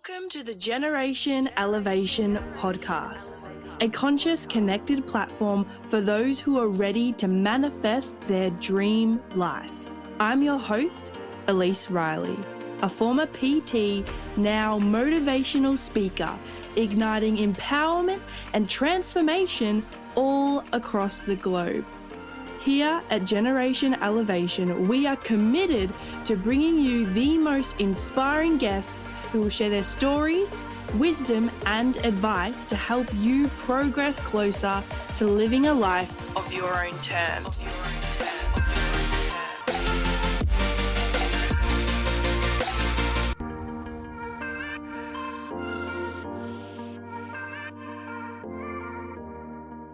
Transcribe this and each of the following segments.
Welcome to the Generation Elevation podcast, a conscious, connected platform for those who are ready to manifest their dream life. I'm your host, Elise Riley, a former PT, now motivational speaker, igniting empowerment and transformation all across the globe. Here at Generation Elevation, we are committed to bringing you the most inspiring guests who will share their stories, wisdom, and advice to help you progress closer to living a life of your own terms.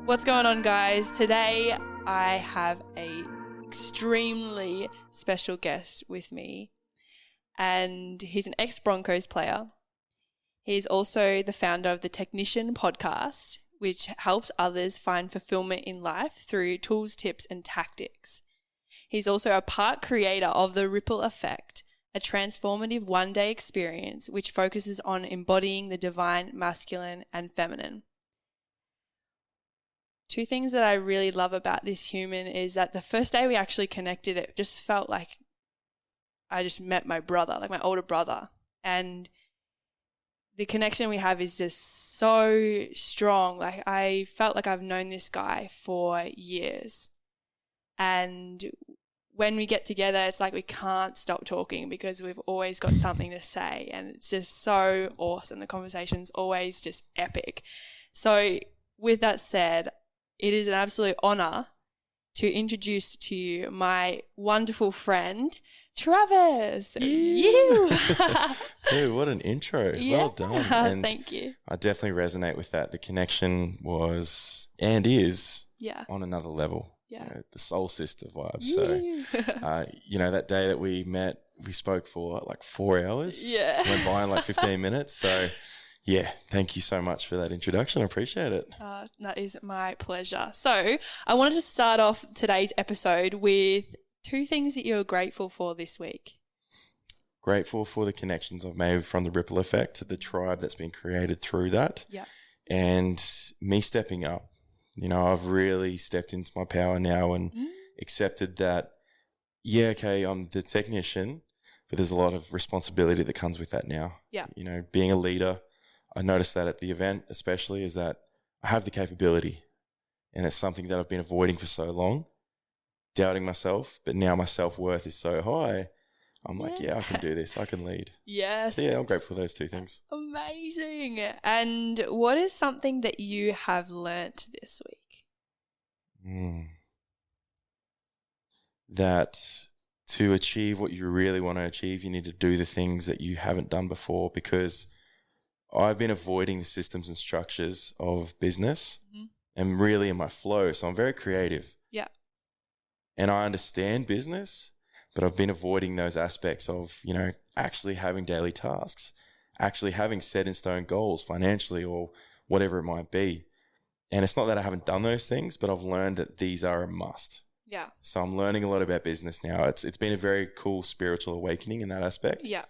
What's going on, guys? Today I have a extremely special guest with me. And he's an ex-Broncos player. He's also the founder of the Technician podcast, which helps others find fulfillment in life through tools, tips, and tactics. He's also a part creator of the Ripple Effect, a transformative one-day experience which focuses on embodying the divine, masculine, and feminine. Two things that I really love about this human is that the first day we actually connected, it just felt like I just met my brother, like my older brother. And the connection we have is just so strong. Like, I felt like I've known this guy for years. And when we get together, it's like we can't stop talking because we've always got something to say. And it's just so awesome. The conversation's always just epic. So with that said, it is an absolute honor to introduce to you my wonderful friend, Travis. You. Dude, what an intro. Yeah. Well done. And thank you. I definitely resonate with that. The connection was and is on another level. Yeah. You know, the soul sister vibe. So, that day that we met, we spoke for like 4 hours. Yeah. Went by in like 15 minutes. So, yeah, thank you so much for that introduction. I appreciate it. That is my pleasure. So, I wanted to start off today's episode with 2 things that you're grateful for this week. Grateful for the connections I've made from the Ripple Effect, the tribe that's been created through that. Yeah. And me stepping up. You know, I've really stepped into my power now and accepted that, I'm the technician, but there's a lot of responsibility that comes with that now. Yeah. You know, being a leader, I noticed that at the event especially, is that I have the capability, and it's something that I've been avoiding for so long. Doubting myself, but now my self-worth is so high. I'm like, I can do this. I can lead. Yes. So I'm grateful for those 2 things. Amazing. And what is something that you have learnt this week? That to achieve what you really want to achieve, you need to do the things that you haven't done before, because I've been avoiding the systems and structures of business and really in my flow. So I'm very creative. Yeah. And I understand business, but I've been avoiding those aspects of, actually having daily tasks, actually having set in stone goals financially or whatever it might be. And it's not that I haven't done those things, but I've learned that these are a must. Yeah. So I'm learning a lot about business now. It's been a very cool spiritual awakening in that aspect. Yeah.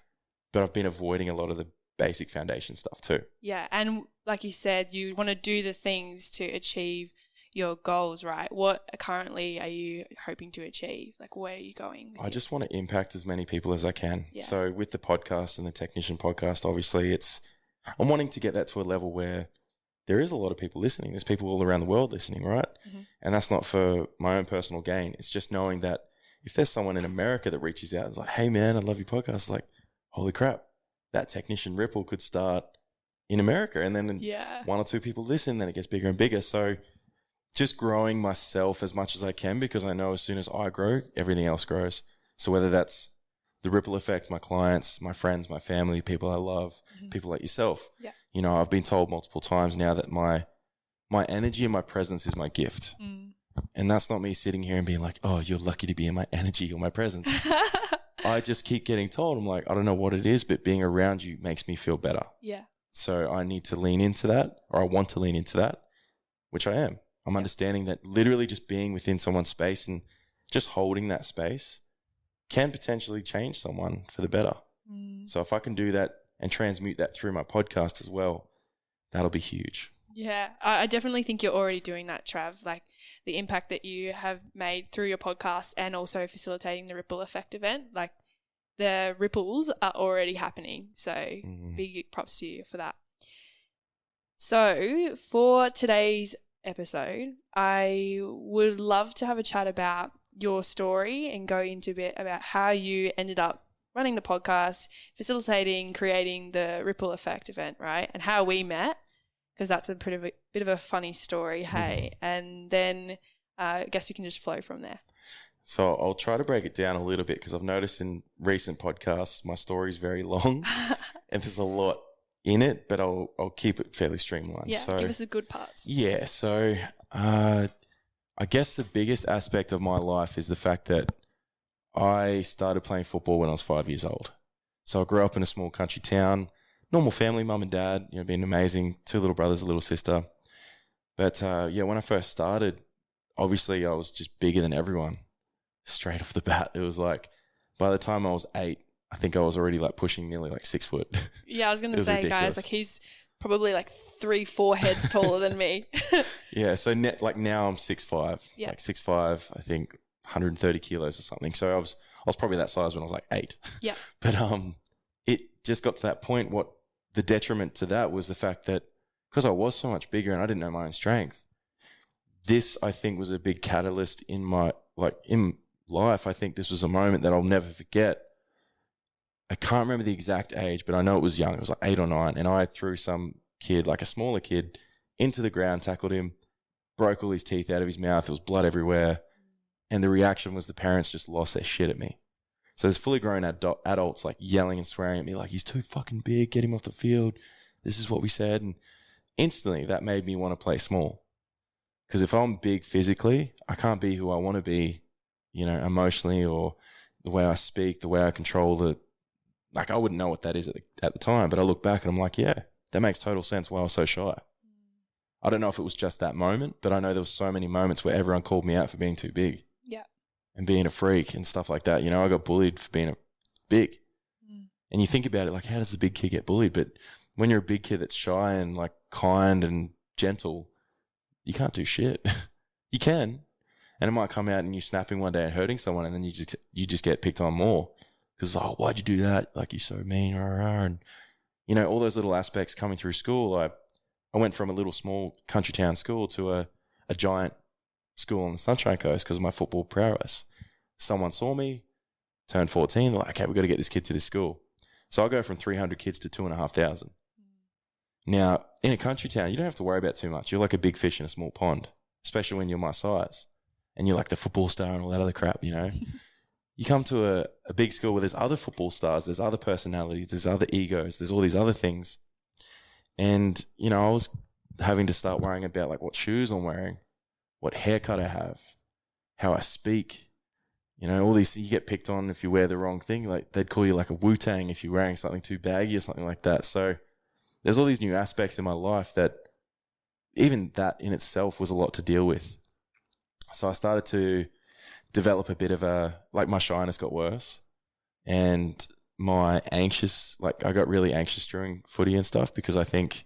But I've been avoiding a lot of the basic foundation stuff too. Yeah. And like you said, you want to do the things to achieve your goals, right? What currently are you hoping to achieve? Like, where are you going? I just want to impact as many people as I can. Yeah. So with the podcast and the Technician podcast, obviously I'm wanting to get that to a level where there is a lot of people listening. There's people all around the world listening, right? Mm-hmm. And that's not for my own personal gain. It's just knowing that if there's someone in America that reaches out and is like, hey man, I love your podcast. It's like, holy crap, that Technician Ripple could start in America. And then 1 or 2 people listen, then it gets bigger and bigger. So just growing myself as much as I can, because I know as soon as I grow, everything else grows. So whether that's the ripple effect, my clients, my friends, my family, people I love, people like yourself. Yeah. I've been told multiple times now that my energy and my presence is my gift. And that's not me sitting here and being like, oh, you're lucky to be in my energy or my presence. I just keep getting told, I'm like, I don't know what it is, but being around you makes me feel better. Yeah. So I need to lean into that, or I want to lean into that, which I am. I'm understanding that literally just being within someone's space and just holding that space can potentially change someone for the better. So if I can do that and transmute that through my podcast as well, that'll be huge. Yeah, I definitely think you're already doing that, Trav. Like the impact that you have made through your podcast and also facilitating the ripple effect event, like the ripples are already happening. So big props to you for that. So for today's episode, I would love to have a chat about your story and go into a bit about how you ended up running the podcast, facilitating, creating the ripple effect event, right? And how we met. Because that's a bit of a funny story, hey? And then I guess we can just flow from there. So I'll try to break it down a little bit because I've noticed in recent podcasts my story is very long and there's a lot in it, but I'll keep it fairly streamlined. Yeah, so, give us the good parts. Yeah, so I guess the biggest aspect of my life is the fact that I started playing football when I was 5 years old. So I grew up in a small country town. Normal family, mum and dad, been amazing. 2 little brothers, a little sister. But when I first started, obviously I was just bigger than everyone. Straight off the bat, it was like by the time I was 8, I think I was already like pushing nearly like 6 foot. Yeah, I was gonna say, ridiculous. Guys, like he's probably like 3-4 heads taller than me. Yeah, so now I'm 6'5", like 6'5", I think 130 kilos or something. So I was probably that size when I was like 8. Yeah, but it just got to that point. What the detriment to that was the fact that because I was so much bigger and I didn't know my own strength, this I think was a big catalyst in my in life. I think this was a moment that I'll never forget. I can't remember the exact age, but I know it was young. It was like 8 or 9, and I threw some kid, like a smaller kid, into the ground, tackled him, broke all his teeth out of his mouth. There was blood everywhere, and the reaction was the parents just lost their shit at me. So there's fully grown adults like yelling and swearing at me like, he's too fucking big, get him off the field. This is what we said. And instantly that made me want to play small. Because if I'm big physically, I can't be who I want to be, emotionally, or the way I speak, the way I control I wouldn't know what that is at the time. But I look back and I'm like, yeah, that makes total sense why I was so shy. I don't know if it was just that moment, but I know there was so many moments where everyone called me out for being too big. Yeah. And being a freak and stuff like that. I got bullied for being big. And you think about it, like, how does a big kid get bullied? But when you're a big kid that's shy and like kind and gentle, you can't do shit. You can. And it might come out and you snapping one day and hurting someone, and then you just get picked on more. Because, why'd you do that? Like, you're so mean. And, all those little aspects coming through school. I went from a little small country town school to a giant school on the Sunshine Coast because of my football prowess. Someone saw me, turned 14, they're like, okay, we've got to get this kid to this school. So I go from 300 kids to 2,500. Now, in a country town, you don't have to worry about too much. You're like a big fish in a small pond, especially when you're my size. And you're like the football star and all that other crap, You come to a big school where there's other football stars, there's other personalities, there's other egos, there's all these other things. And, I was having to start worrying about like what shoes I'm wearing, what haircut I have, how I speak, all these, you get picked on if you wear the wrong thing. Like they'd call you like a Wu-Tang if you're wearing something too baggy or something like that. So there's all these new aspects in my life that even that in itself was a lot to deal with. So I started to develop a bit of my shyness got worse, and I got really anxious during footy and stuff because I think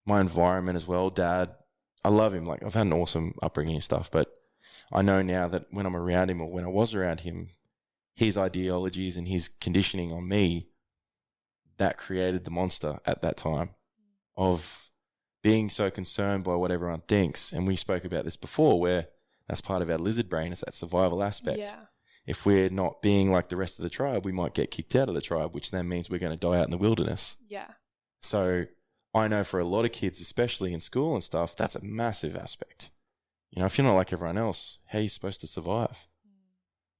my environment as well, Dad, I love him. Like I've had an awesome upbringing and stuff, but I know now that when I'm around him or when I was around him, his ideologies and his conditioning on me, that created the monster at that time of being so concerned by what everyone thinks. And we spoke about this before where that's part of our lizard brain, is that survival aspect. Yeah. If we're not being like the rest of the tribe, we might get kicked out of the tribe, which then means we're going to die out in the wilderness. Yeah. So I know for a lot of kids, especially in school and stuff, that's a massive aspect. If you're not like everyone else, how are you supposed to survive?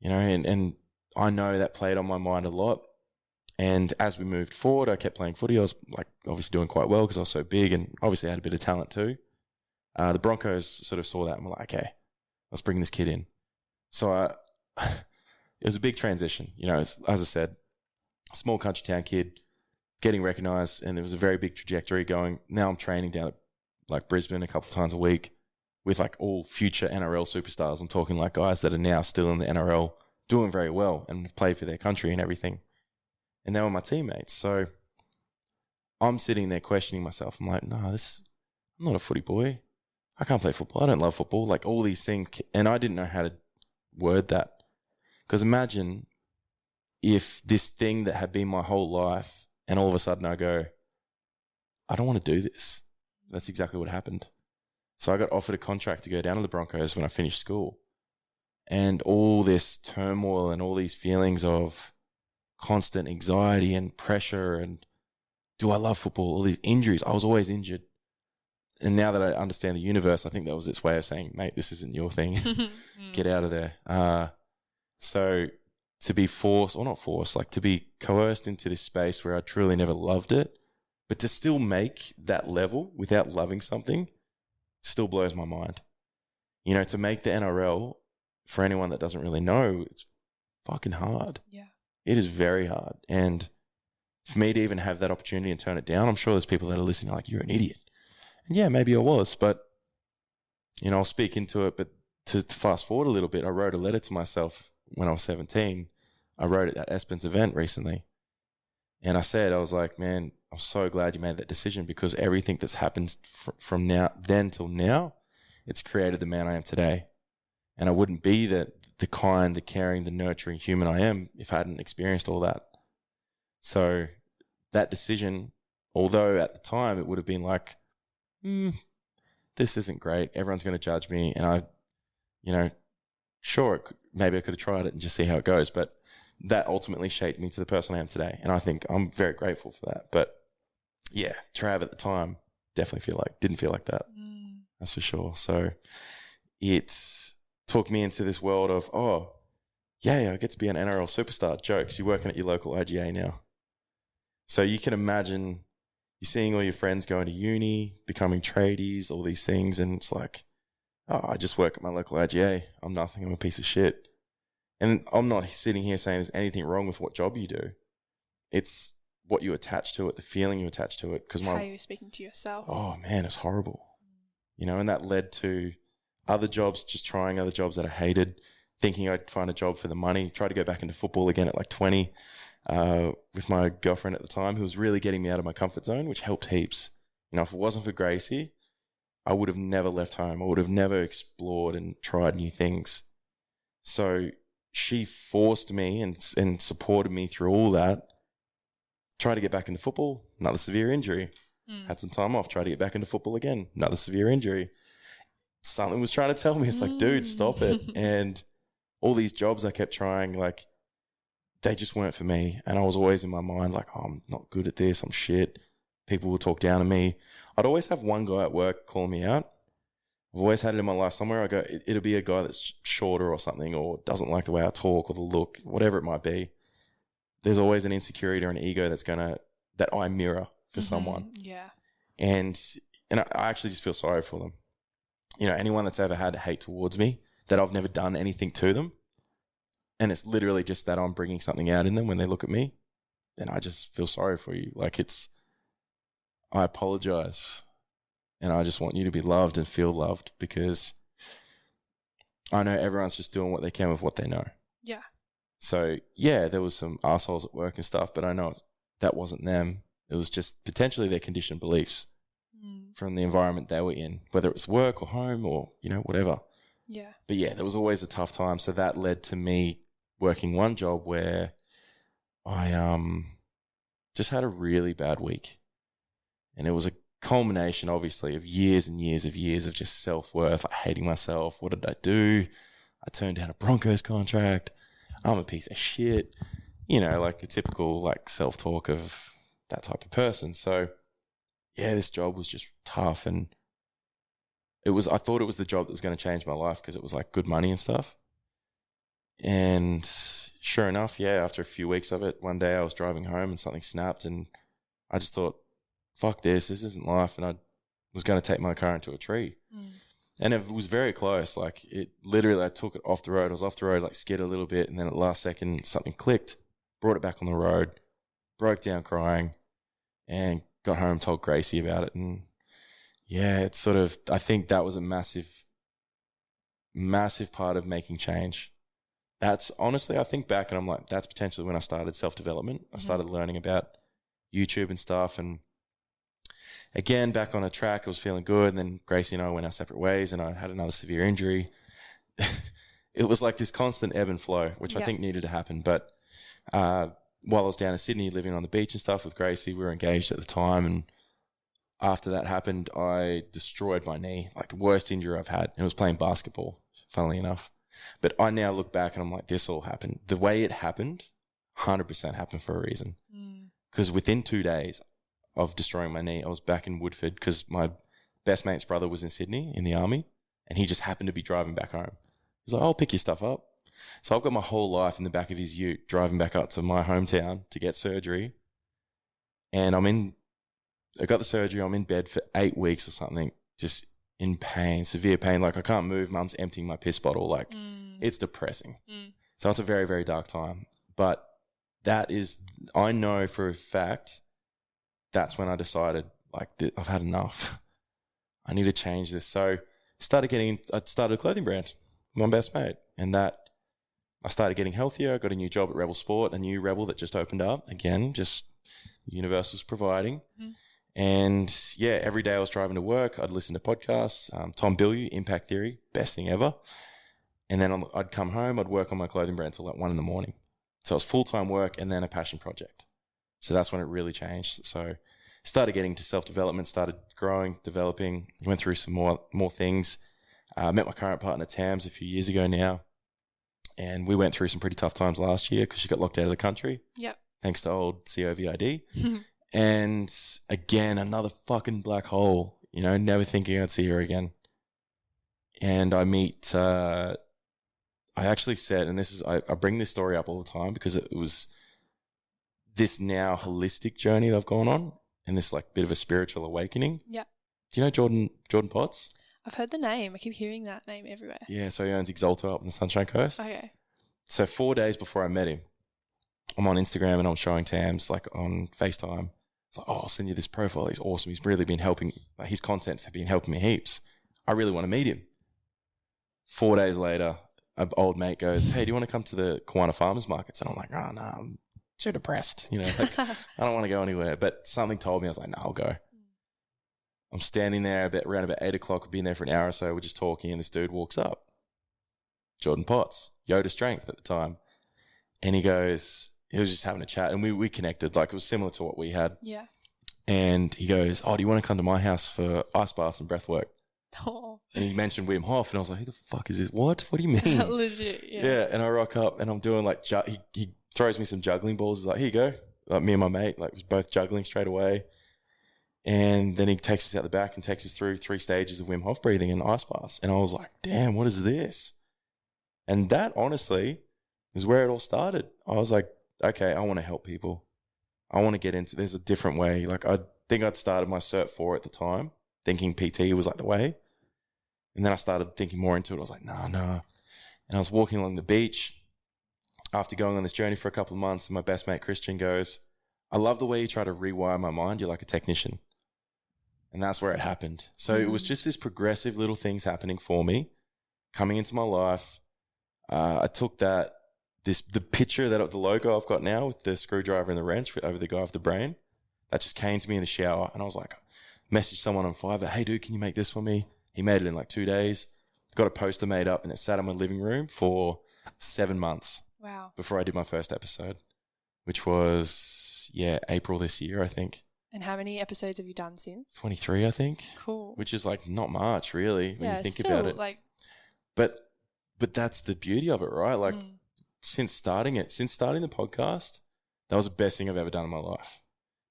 And I know that played on my mind a lot. And as we moved forward, I kept playing footy. I was like obviously doing quite well because I was so big and obviously had a bit of talent too. The Broncos sort of saw that and were like, okay, let's bring this kid in. So it was a big transition. As I said, small country town kid, getting recognised, and there was a very big trajectory going. Now I'm training down at like Brisbane a couple of times a week with like all future NRL superstars. I'm talking like guys that are now still in the NRL doing very well and have played for their country and everything. And they were my teammates. So I'm sitting there questioning myself. I'm like, I'm not a footy boy. I can't play football. I don't love football. Like all these things. And I didn't know how to word that. Because imagine if this thing that had been my whole life and all of a sudden I go, I don't want to do this. That's exactly what happened. So I got offered a contract to go down to the Broncos when I finished school. And all this turmoil and all these feelings of constant anxiety and pressure and do I love football? All these injuries. I was always injured. And now that I understand the universe, I think that was its way of saying, mate, this isn't your thing. Get out of there. So to be forced, or not forced, like to be coerced into this space where I truly never loved it, but to still make that level without loving something still blows my mind. You know, to make the NRL, for anyone that doesn't really know, it's fucking hard. Yeah. It is very hard. And for me to even have that opportunity and turn it down, I'm sure there's people that are listening like, you're an idiot. And yeah, maybe I was, but, you know, I'll speak into it. But to fast forward a little bit, I wrote a letter to myself when I was 17. I wrote it at Espen's event recently. And I was like, man, I'm so glad you made that decision, because everything that's happened from then till now, it's created the man I am today. And I wouldn't be the kind, the caring, the nurturing human I am if I hadn't experienced all that. So that decision, although at the time it would have been like, this isn't great. Everyone's going to judge me. And sure, maybe I could have tried it and just see how it goes. But that ultimately shaped me to the person I am today. And I think I'm very grateful for that. But yeah, Trav at the time definitely didn't feel like that. That's for sure. So it took me into this world of, I get to be an NRL superstar. Jokes, you're working at your local IGA now. So you can imagine you're seeing all your friends going to uni, becoming tradies, all these things. And it's like, I just work at my local IGA. I'm nothing. I'm a piece of shit. And I'm not sitting here saying there's anything wrong with what job you do. It's what you attach to it, the feeling you attach to it. How you're speaking to yourself. Oh, man, it's horrible. You know, and that led to other jobs, just trying other jobs that I hated, thinking I'd find a job for the money, tried to go back into football again at like 20 with my girlfriend at the time, who was really getting me out of my comfort zone, which helped heaps. You know, if it wasn't for Gracie, I would have never left home. I would have never explored and tried new things. So she forced me and supported me through all that. Tried to get back into football, another severe injury. Had some time off, tried to get back into football again, another severe injury. Something was trying to tell me, it's like, dude, stop it. And all these jobs I kept trying, like, they just weren't for me. And I was always in my mind like, I'm not good at this, I'm shit. People will talk down to me. I'd always have one guy at work call me out. I've always had it in my life somewhere. I go, it'll be a guy that's shorter or something, or doesn't like the way I talk or the look, whatever it might be. There's always an insecurity or an ego that I mirror for someone. Yeah. And I actually just feel sorry for them. You know, anyone that's ever had hate towards me, that I've never done anything to them, and it's literally just that I'm bringing something out in them when they look at me, then I just feel sorry for you. Like I apologize, and I just want you to be loved and feel loved, because I know everyone's just doing what they can with what they know. Yeah. So yeah, there was some assholes at work and stuff, but I know that wasn't them. It was just potentially their conditioned beliefs from the environment they were in, whether it was work or home or, you know, whatever. Yeah. But yeah, there was always a tough time. So that led to me working one job where I just had a really bad week. And it was a culmination, obviously, of years and years of just self-worth, like hating myself. What did I do? I turned down a Broncos contract. I'm a piece of shit. You know, like the typical like self-talk of that type of person. So yeah, this job was just tough, and I thought it was the job that was going to change my life because it was like good money and stuff. And sure enough, yeah, after a few weeks of it, one day I was driving home and something snapped, and I just thought, fuck this isn't life. And I was going to take my car into a tree. And it was very close. Like it literally, I took it off the road. I was off the road, like skid a little bit. And then at the last second, something clicked, brought it back on the road, broke down crying, and got home, told Gracie about it. And yeah, it's sort of, I think that was a massive, massive part of making change. That's honestly, I think back and I'm like, that's potentially when I started self-development. I started learning about YouTube and stuff, and again, back on a track, I was feeling good. And then Gracie and I went our separate ways and I had another severe injury. It was like this constant ebb and flow, which I think needed to happen. But while I was down in Sydney living on the beach and stuff with Gracie, we were engaged at the time. And after that happened, I destroyed my knee, like the worst injury I've had. And it was playing basketball, funnily enough. But I now look back and I'm like, this all happened. The way it happened, 100% happened for a reason. Because within 2 days of destroying my knee, I was back in Woodford because my best mate's brother was in Sydney in the army and he just happened to be driving back home. He's like, I'll pick your stuff up. So I've got my whole life in the back of his ute driving back up to my hometown to get surgery. And I got the surgery. I'm in bed for 8 weeks or something, just in pain, severe pain. Like I can't move. Mum's emptying my piss bottle. Like it's depressing. So it's a very, very dark time. But I know for a fact, that's when I decided like I've had enough. I need to change this. So I started a clothing brand, my best mate. And that I started getting healthier. I got a new job at Rebel Sport, a new Rebel that just opened up. Again, just Universal's providing. And yeah, every day I was driving to work, I'd listen to podcasts, Tom Bilyeu, Impact Theory, best thing ever. And then I'd come home, I'd work on my clothing brand till like 1 a.m. So it was full-time work and then a passion project. So that's when it really changed. So started getting into self-development, started growing, developing, went through some more things. Met my current partner, Tams, a few years ago now. And we went through some pretty tough times last year because she got locked out of the country. Yep. Thanks to old COVID. And again, another fucking black hole, never thinking I'd see her again. And I meet, I actually said, and I bring this story up all the time because it was this now holistic journey that I've gone on and this like bit of a spiritual awakening. Yeah. Do you know Jordan Potts? I've heard the name. I keep hearing that name everywhere. Yeah. So he owns Exalta up in the Sunshine Coast. Okay. So 4 days before I met him, I'm on Instagram and I'm showing Tams like on FaceTime. It's like, I'll send you this profile. He's awesome. He's really been helping. Like, his contents have been helping me heaps. I really want to meet him. 4 days later, an old mate goes, hey, do you want to come to the Kiwana Farmers Markets? And I'm like, oh, no, I'm too depressed. Like, I don't want to go anywhere. But something told me, I was like, no, I'll go. I'm standing there around about 8 o'clock. We've been there for an hour or so. We're just talking and this dude walks up. Jordan Potts, Yoda Strength at the time. And he was just having a chat and we connected. Like it was similar to what we had. Yeah. And he goes, oh, do you want to come to my house for ice baths and breath work? Oh. And he mentioned Wim Hof and I was like, who the fuck is this? What do you mean? Legit, yeah. Yeah. And I rock up and I'm doing like, he throws me some juggling balls. He's like, here you go. Like me and my mate, like was both juggling straight away. And then he takes us out the back and takes us through 3 stages of Wim Hof breathing and ice baths. And I was like, damn, what is this? And that honestly is where it all started. I was like, okay, I want to help people. I want to get into, there's a different way. Like I think I'd started my Cert 4 at the time, thinking PT was like the way. And then I started thinking more into it. I was like, nah. And I was walking along the beach after going on this journey for a couple of months. And my best mate, Christian, goes, I love the way you try to rewire my mind. You're like a technician. And that's where it happened. So it was just this progressive little things happening for me, coming into my life. I took the picture the logo I've got now with the screwdriver and the wrench over the guy with the brain, that just came to me in the shower. And I was like, messaged someone on Fiverr, hey dude, can you make this for me? He made it in like 2 days, got a poster made up and it sat in my living room for 7 months. Wow. Before I did my first episode, which was, April this year, I think. And how many episodes have you done since? 23, I think. Cool. Which is like not much really when you think about it. But that's the beauty of it, right? Like since starting the podcast, that was the best thing I've ever done in my life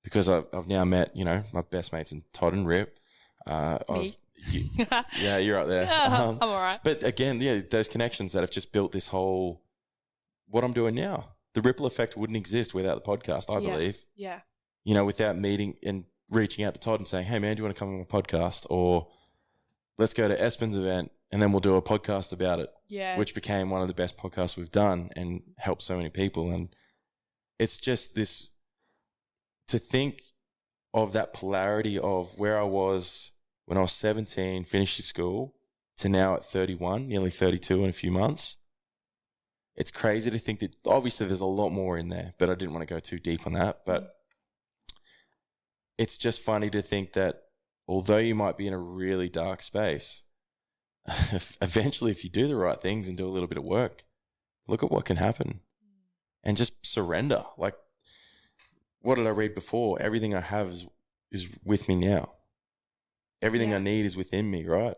because I've now met, my best mates in Todd and Rip. Me? Yeah, you're right there. I'm all right. But again, those connections that have just built this whole, what I'm doing now. The ripple effect wouldn't exist without the podcast, I believe. Yeah. Without meeting and reaching out to Todd and saying, hey man, do you want to come on my podcast? Or let's go to Espen's event and then we'll do a podcast about it. Yeah. Which became one of the best podcasts we've done and helped so many people. And it's just this, to think of that polarity of where I was when I was 17, finished school, to now at 31, nearly 32 in a few months. It's crazy to think that obviously there's a lot more in there, but I didn't want to go too deep on that. But it's just funny to think that although you might be in a really dark space, eventually if you do the right things and do a little bit of work, look at what can happen and just surrender. Like, what did I read before? Everything I have is with me now. Everything I need is within me, right?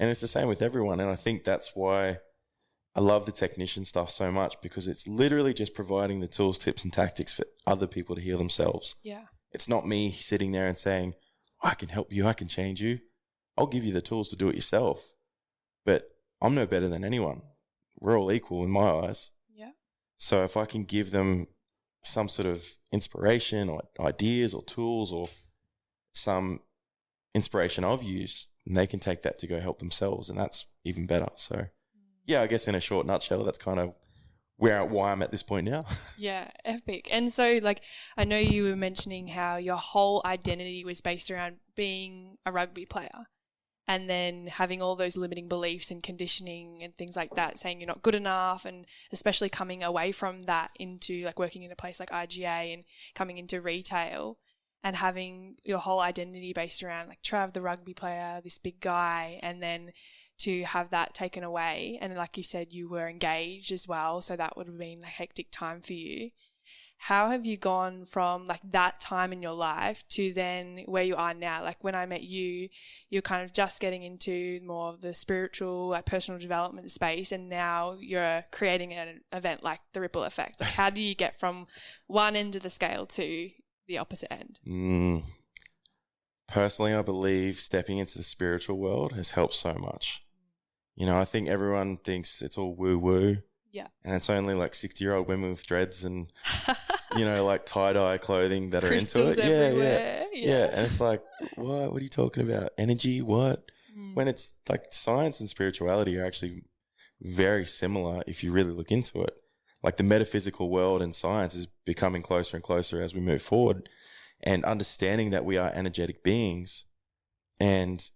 And it's the same with everyone. And I think that's why I love the technician stuff so much, because it's literally just providing the tools, tips, and tactics for other people to heal themselves. Yeah. It's not me sitting there and saying, I can help you, I can change you. I'll give you the tools to do it yourself. But I'm no better than anyone. We're all equal in my eyes. Yeah. So if I can give them some sort of inspiration or ideas or tools or some inspiration I've used, and they can take that to go help themselves, and that's even better. So yeah, I guess in a short nutshell, that's kind of why I'm at this point now. Yeah, epic. And so, like, I know you were mentioning how your whole identity was based around being a rugby player, and then having all those limiting beliefs and conditioning and things like that, saying you're not good enough, and especially coming away from that into like working in a place like IGA and coming into retail and having your whole identity based around like Trav, the rugby player, this big guy, and then to have that taken away. And like you said, you were engaged as well, so that would have been a hectic time for you. How have you gone from like that time in your life to then where you are now? Like when I met you, you're kind of just getting into more of the spiritual, like personal development space, and now you're creating an event like the Ripple Effect. Like how do you get from one end of the scale to the opposite end? Personally, I believe stepping into the spiritual world has helped so much. You know, I think everyone thinks it's all woo-woo. Yeah. And it's only like 60-year-old women with dreads and, you know, like tie-dye clothing that are into it. Yeah. And it's like, what are you talking about? Energy? What? When it's like science and spirituality are actually very similar if you really look into it. Like the metaphysical world and science is becoming closer and closer as we move forward, and understanding that we are energetic beings, and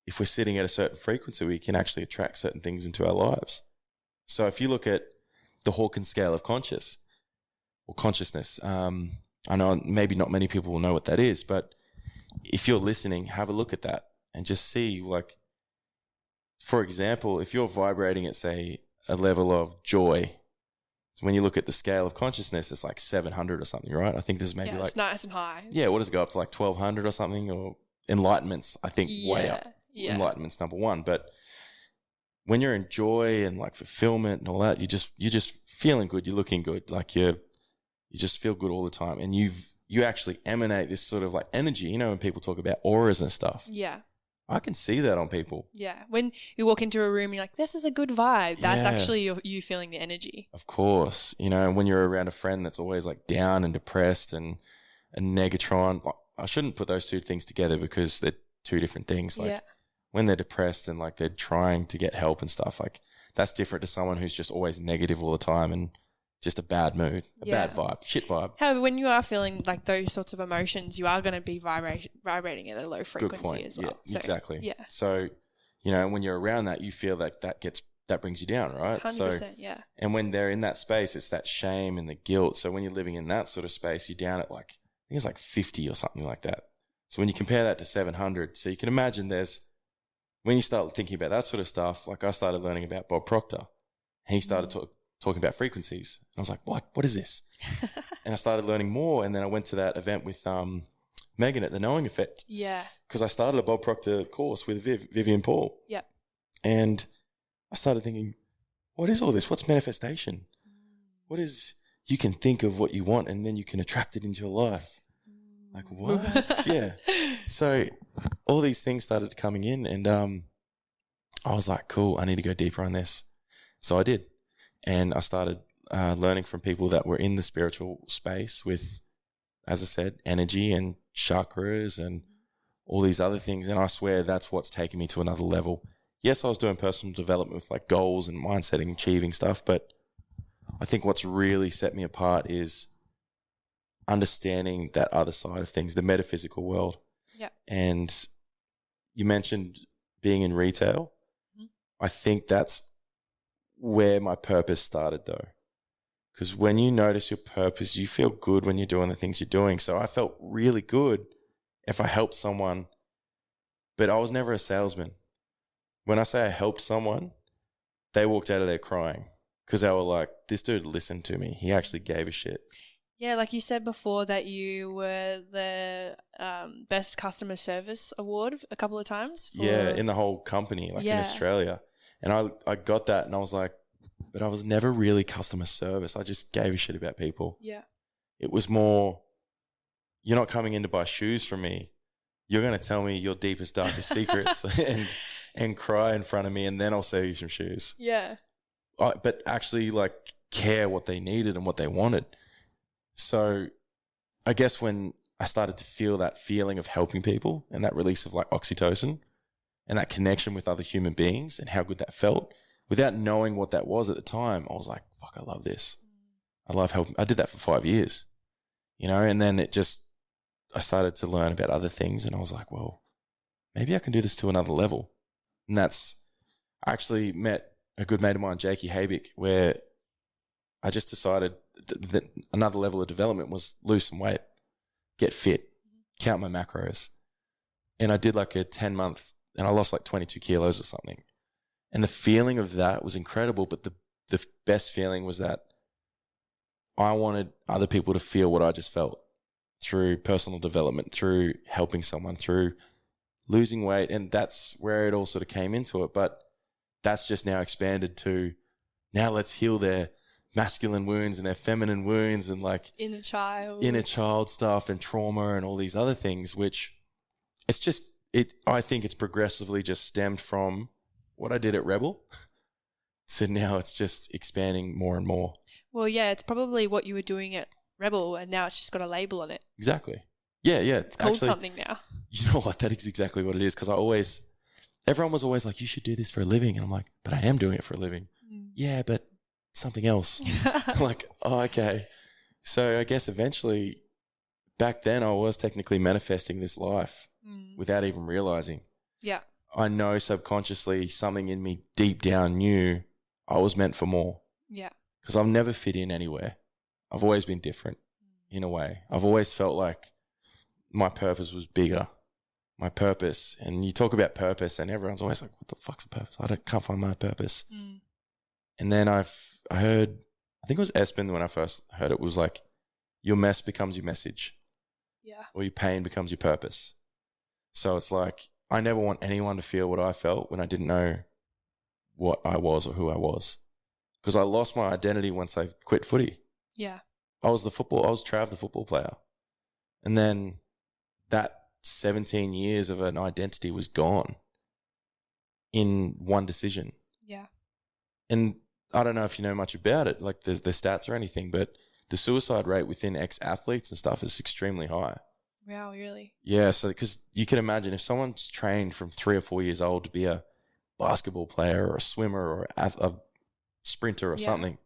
if we're sitting at a certain frequency, we can actually attract certain things into our lives. So if you look at the Hawkins scale of consciousness, I know maybe not many people will know what that is, but if you're listening, have a look at that and just see, like, for example, if you're vibrating at, say, a level of joy, when you look at the scale of consciousness, it's like 700 or something, right? I think there's maybe it's nice and high. Yeah, what does it go up to, like 1200 or something? Or enlightenment's, I think, way up. Yeah. Enlightenment's number one. But when you're in joy and like fulfillment and all that, you're just feeling good. You're looking good. Like you just feel good all the time. And you actually emanate this sort of like energy. You know, when people talk about auras and stuff. Yeah. I can see that on people. Yeah. When you walk into a room, you're like, this is a good vibe. That's actually you feeling the energy. Of course. You know, when you're around a friend that's always like down and depressed and a negatron, I shouldn't put those two things together because they're two different things. Like when they're depressed and like they're trying to get help and stuff, like that's different to someone who's just always negative all the time and just a bad mood, a bad vibe, shit vibe. However, when you are feeling like those sorts of emotions, you are going to be vibrating at a low frequency as well. Yeah, so, exactly. Yeah. So, you know, when you're around that, you feel like that brings you down, right? 100%, yeah. And when they're in that space, it's that shame and the guilt. So when you're living in that sort of space, you're down at like, I think it's like 50 or something like that. So when you compare that to 700, so you can imagine when you start thinking about that sort of stuff, like I started learning about Bob Proctor, and he started talking about frequencies. And I was like, what is this? And I started learning more. And then I went to that event with Megan at the Knowing Effect. Yeah. Because I started a Bob Proctor course with Vivian Paul. Yep. And I started thinking, what is all this? What's manifestation? What is, you can think of what you want and then you can attract it into your life. Like, what? Yeah. So all these things started coming in, and I was like, cool, I need to go deeper on this. So I did. And I started learning from people that were in the spiritual space with, as I said, energy and chakras and all these other things. And I swear that's what's taken me to another level. Yes, I was doing personal development with like goals and mindsetting, achieving stuff. But I think what's really set me apart is understanding that other side of things, the metaphysical world. Yeah. And you mentioned being in retail. I think that's where my purpose started, though. Because when you notice your purpose, you feel good when you're doing the things you're doing. So I felt really good if I helped someone But I was never a salesman. When I say I helped someone, they walked out of there crying because they were like, this dude listened to me. He actually gave a shit. Yeah, like you said before that you were the best customer service award a couple of times. Yeah, in the whole company, like in Australia. And I got that and I was like, but I was never really customer service. I just gave a shit about people. Yeah. It was more, you're not coming in to buy shoes from me. You're going to tell me your deepest, darkest secrets and cry in front of me, and then I'll sell you some shoes. Yeah. But actually like care what they needed and what they wanted. So I guess when I started to feel that feeling of helping people and that release of like oxytocin and that connection with other human beings and how good that felt, without knowing what that was at the time, I was like, fuck, I love this. I love helping. I did that for 5 years, you know, and then I started to learn about other things and I was like, well, maybe I can do this to another level. And I actually met a good mate of mine, Jakey Habick, where I just decided that another level of development was lose some weight, get fit, count my macros. And I did like a 10-month and I lost like 22 kilos or something. And the feeling of that was incredible. But the best feeling was that I wanted other people to feel what I just felt through personal development, through helping someone, through losing weight. And that's where it all sort of came into it. But that's just now expanded to now let's heal their masculine wounds and their feminine wounds and like inner child stuff and trauma and all these other things, which I think it's progressively just stemmed from what I did at Rebel. So now it's just expanding more and more. Well, yeah, it's probably what you were doing at Rebel and now it's just got a label on it. Exactly. Yeah. It's called something now. You know what? That is exactly what it is. Because everyone was always like, you should do this for a living. And I'm like, but I am doing it for a living. Yeah, but something else. Like, oh, okay. So I guess eventually back then I was technically manifesting this life without even realizing. Yeah. I know subconsciously something in me deep down knew I was meant for more. Yeah. Because I've never fit in anywhere. I've always been different in a way. I've always felt like my purpose was bigger. My purpose. And you talk about purpose and everyone's always like, what the fuck's a purpose? Can't find my purpose. And then I heard, I think it was Espen when I first heard it, was like, your mess becomes your message. Yeah. Or your pain becomes your purpose. So it's like, I never want anyone to feel what I felt when I didn't know what I was or who I was. Because I lost my identity once I quit footy. Yeah. I was Trav, the football player. And then that 17 years of an identity was gone in one decision. Yeah. And I don't know if you know much about it, like the stats or anything, but the suicide rate within ex-athletes and stuff is extremely high. Wow, really? Yeah, so because you can imagine if someone's trained from 3 or 4 years old to be a basketball player or a swimmer or a sprinter or something,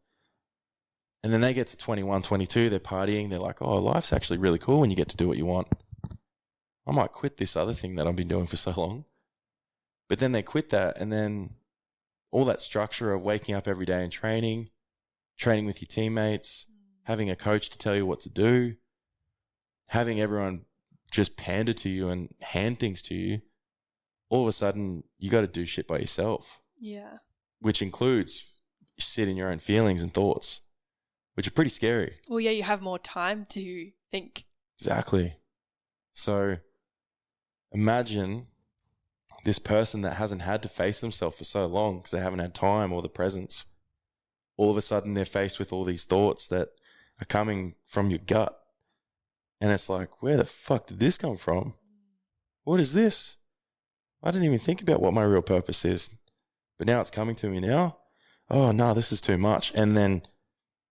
and then they get to 21, 22, they're partying, they're like, oh, life's actually really cool when you get to do what you want. I might quit this other thing that I've been doing for so long. But then they quit that, and then all that structure of waking up every day and training with your teammates, having a coach to tell you what to do, having everyone just pander to you and hand things to you, all of a sudden you got to do shit by yourself. Yeah. Which includes sit in your own feelings and thoughts, which are pretty scary. Well, yeah, you have more time to think. Exactly. So imagine this person that hasn't had to face themselves for so long because they haven't had time or the presence. All of a sudden they're faced with all these thoughts that are coming from your gut. And it's like, where the fuck did this come from? What is this? I didn't even think about what my real purpose is. But now it's coming to me now. Oh, no, this is too much. And then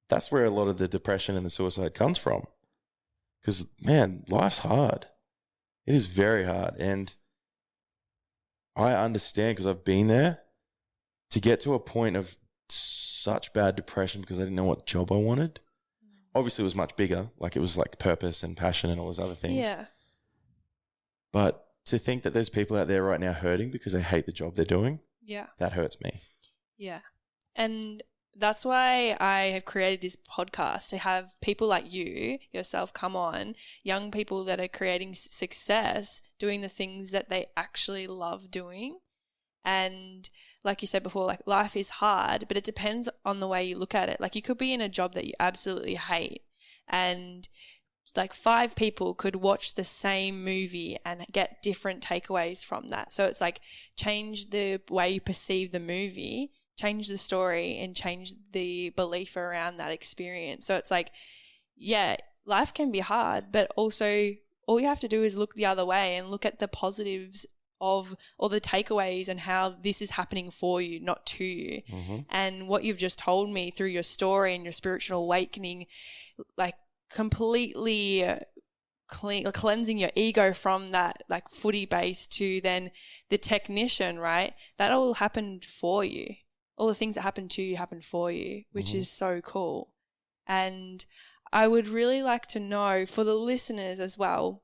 that's where a lot of the depression and the suicide comes from. Because, man, life's hard. It is very hard. And I understand because I've been there to get to a point of such bad depression because I didn't know what job I wanted. Obviously, it was much bigger. Like it was like purpose and passion and all those other things. Yeah. But to think that there's people out there right now hurting because they hate the job they're doing. Yeah. That hurts me. Yeah. And that's why I have created this podcast, to have people like yourself come on, young people that are creating success, doing the things that they actually love doing. And like you said before, like life is hard, but it depends on the way you look at it. Like you could be in a job that you absolutely hate, and like 5 people could watch the same movie and get different takeaways from that. So it's like change the way you perceive the movie, change the story, and change the belief around that experience. So it's like, yeah, life can be hard, but also all you have to do is look the other way and look at the positives of all the takeaways and how this is happening for you, not to you. Mm-hmm. And what you've just told me through your story and your spiritual awakening, like completely cleansing your ego from that like footy base to then the technician, right? That all happened for you. All the things that happened to you happened for you, which is so cool. And I would really like to know for the listeners as well,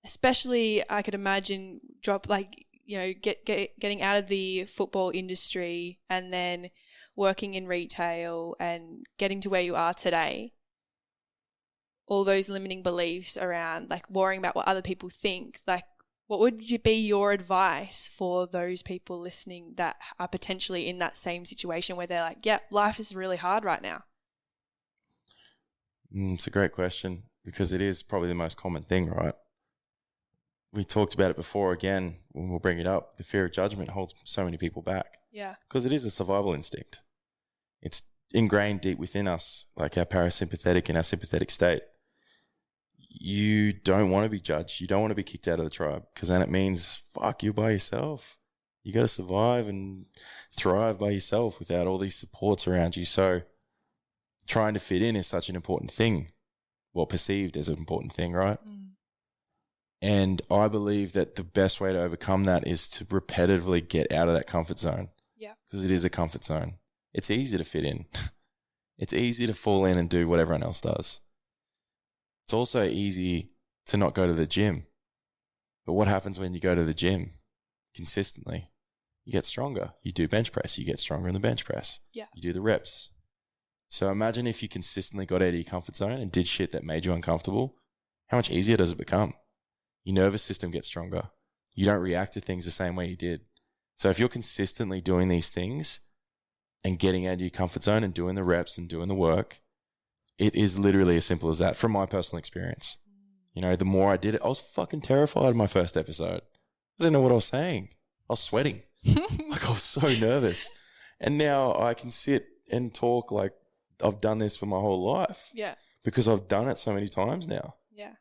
especially I could imagine getting out of the football industry and then working in retail and getting to where you are today. All those limiting beliefs around like worrying about what other people think, like what would be your advice for those people listening that are potentially in that same situation where they're like, yeah, life is really hard right now? It's a great question because it is probably the most common thing, right? We talked about it before again, when we'll bring it up. The fear of judgment holds so many people back. Yeah. Because it is a survival instinct. It's ingrained deep within us, like our parasympathetic and our sympathetic state. You don't want to be judged. You don't want to be kicked out of the tribe because then it means, fuck, you're by yourself. You got to survive and thrive by yourself without all these supports around you. So trying to fit in is such an important thing, well, perceived as an important thing, right? And I believe that the best way to overcome that is to repetitively get out of that comfort zone. Yeah. Because it is a comfort zone. It's easy to fit in. It's easy to fall in and do what everyone else does. It's also easy to not go to the gym. But what happens when you go to the gym consistently? You get stronger. You do bench press. You get stronger in the bench press. Yeah. You do the reps. So imagine if you consistently got out of your comfort zone and did shit that made you uncomfortable. How much easier does it become? Your nervous system gets stronger. You don't react to things the same way you did. So if you're consistently doing these things and getting out of your comfort zone and doing the reps and doing the work, it is literally as simple as that from my personal experience. You know, the more I did it, I was fucking terrified in my first episode. I didn't know what I was saying. I was sweating. Like I was so nervous. And now I can sit and talk like I've done this for my whole life. Yeah. Because I've done it so many times now. Yeah.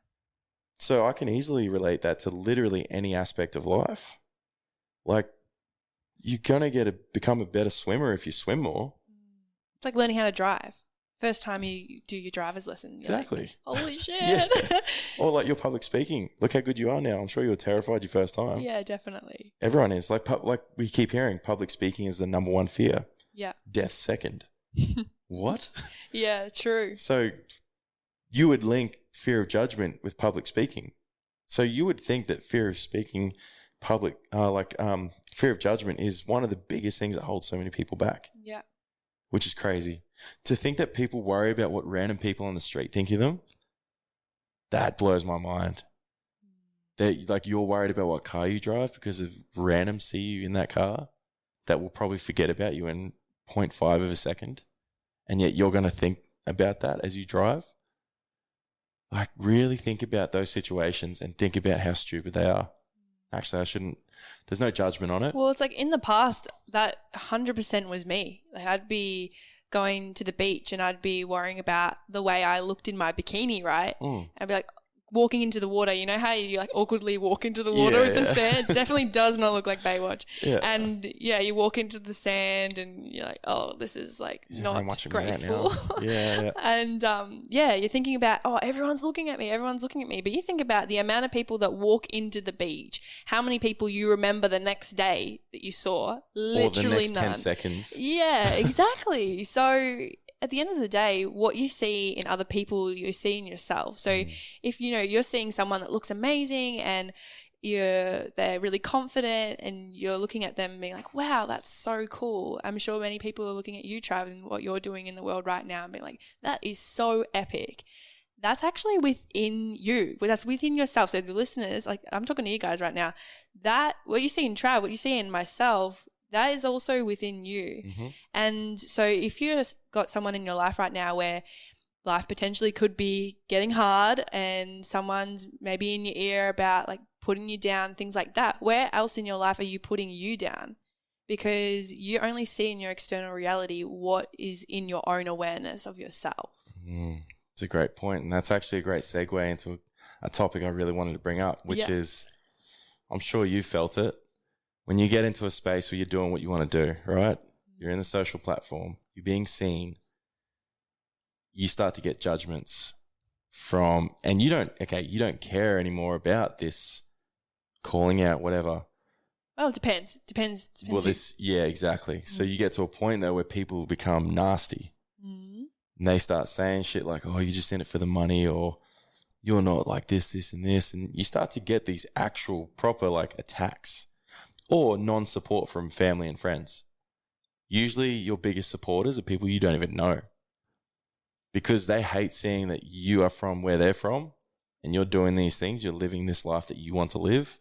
So I can easily relate that to literally any aspect of life. Like you're going to become a better swimmer if you swim more. It's like learning how to drive. First time you do your driver's lesson. Exactly. Like, holy shit. Yeah. Or like your public speaking. Look how good you are now. I'm sure you were terrified your first time. Yeah, definitely. Everyone is. Like we keep hearing, public speaking is the number one fear. Yeah. Death second. What? Yeah, true. So you would link fear of judgment with public speaking. So you would think that fear of speaking public, fear of judgment is one of the biggest things that holds so many people back. Yeah. Which is crazy. To think that people worry about what random people on the street think of them, that blows my mind. That like you're worried about what car you drive because of randoms see you in that car that will probably forget about you in 0.5 of a second. And yet you're going to think about that as you drive. Like really think about those situations and think about how stupid they are. Actually, I shouldn't. There's no judgment on it. Well, it's like in the past, that 100% was me. Like I'd be going to the beach and I'd be worrying about the way I looked in my bikini, right? I'd be like walking into the water. You know how you like awkwardly walk into the water with the sand? Definitely does not look like Baywatch. Yeah. And yeah, you walk into the sand and you're like, oh, this is like not graceful. Right yeah. And you're thinking about, oh, everyone's looking at me. But you think about the amount of people that walk into the beach, how many people you remember the next day that you saw? Literally or the next none. 10 seconds. Yeah, exactly. So at the end of the day, what you see in other people, you see in yourself. So if, you're seeing someone that looks amazing and they're really confident and you're looking at them and being like, wow, that's so cool. I'm sure many people are looking at you, Trav, and what you're doing in the world right now and being like, that is so epic. That's actually within you. That's within yourself. So the listeners, like I'm talking to you guys right now, that what you see in Trav, what you see in myself, that is also within you. Mm-hmm. And so if you've got someone in your life right now where life potentially could be getting hard and someone's maybe in your ear about like putting you down, things like that, where else in your life are you putting you down? Because you only see in your external reality what is in your own awareness of yourself. It's a great point. And that's actually a great segue into a topic I really wanted to bring up, which is, I'm sure you felt it. When you get into a space where you're doing what you want to do, right? You're in the social platform, you're being seen, you start to get judgments from, and you don't care anymore about this calling out, whatever. Oh, it depends. Depends. Well, exactly. So you get to a point though where people become nasty. And they start saying shit like, oh, you're just in it for the money, or you're not like this, this, and this. And you start to get these actual proper like attacks or non-support from family and friends. Usually your biggest supporters are people you don't even know, because they hate seeing that you are from where they're from and you're doing these things, you're living this life that you want to live.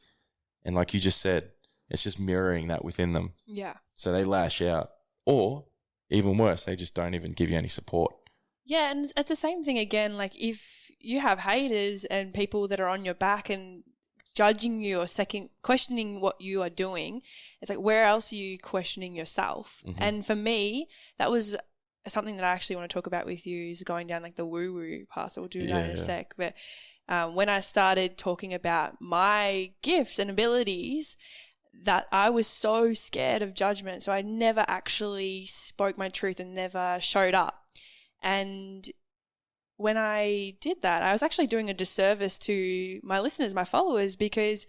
And like you just said, it's just mirroring that within them. Yeah. So they lash out, or even worse, they just don't even give you any support. Yeah, and it's the same thing again. Like if you have haters and people that are on your back and judging you or questioning what you are doing, it's like, where else are you questioning yourself? Mm-hmm. And for me, that was something that I actually want to talk about with you, is going down like the woo-woo path. So we'll do that in a sec. But when I started talking about my gifts and abilities, that I was so scared of judgment. So I never actually spoke my truth and never showed up. And when I did that, I was actually doing a disservice to my listeners, my followers, because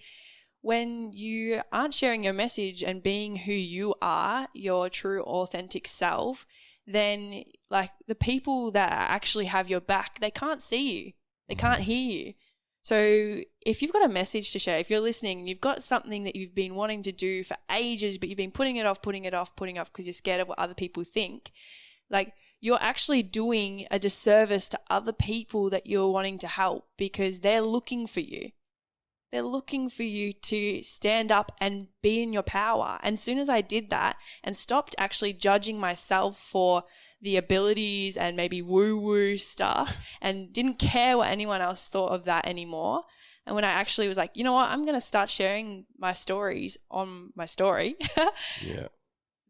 when you aren't sharing your message and being who you are, your true authentic self, then like the people that actually have your back, they can't see you. They can't hear you. So if you've got a message to share, if you're listening, you've got something that you've been wanting to do for ages, but you've been putting it off because you're scared of what other people think, like you're actually doing a disservice to other people that you're wanting to help, because they're looking for you. They're looking for you to stand up and be in your power. And as soon as I did that and stopped actually judging myself for the abilities and maybe woo-woo stuff and didn't care what anyone else thought of that anymore, and when I actually was like, you know what, I'm going to start sharing my stories on my story,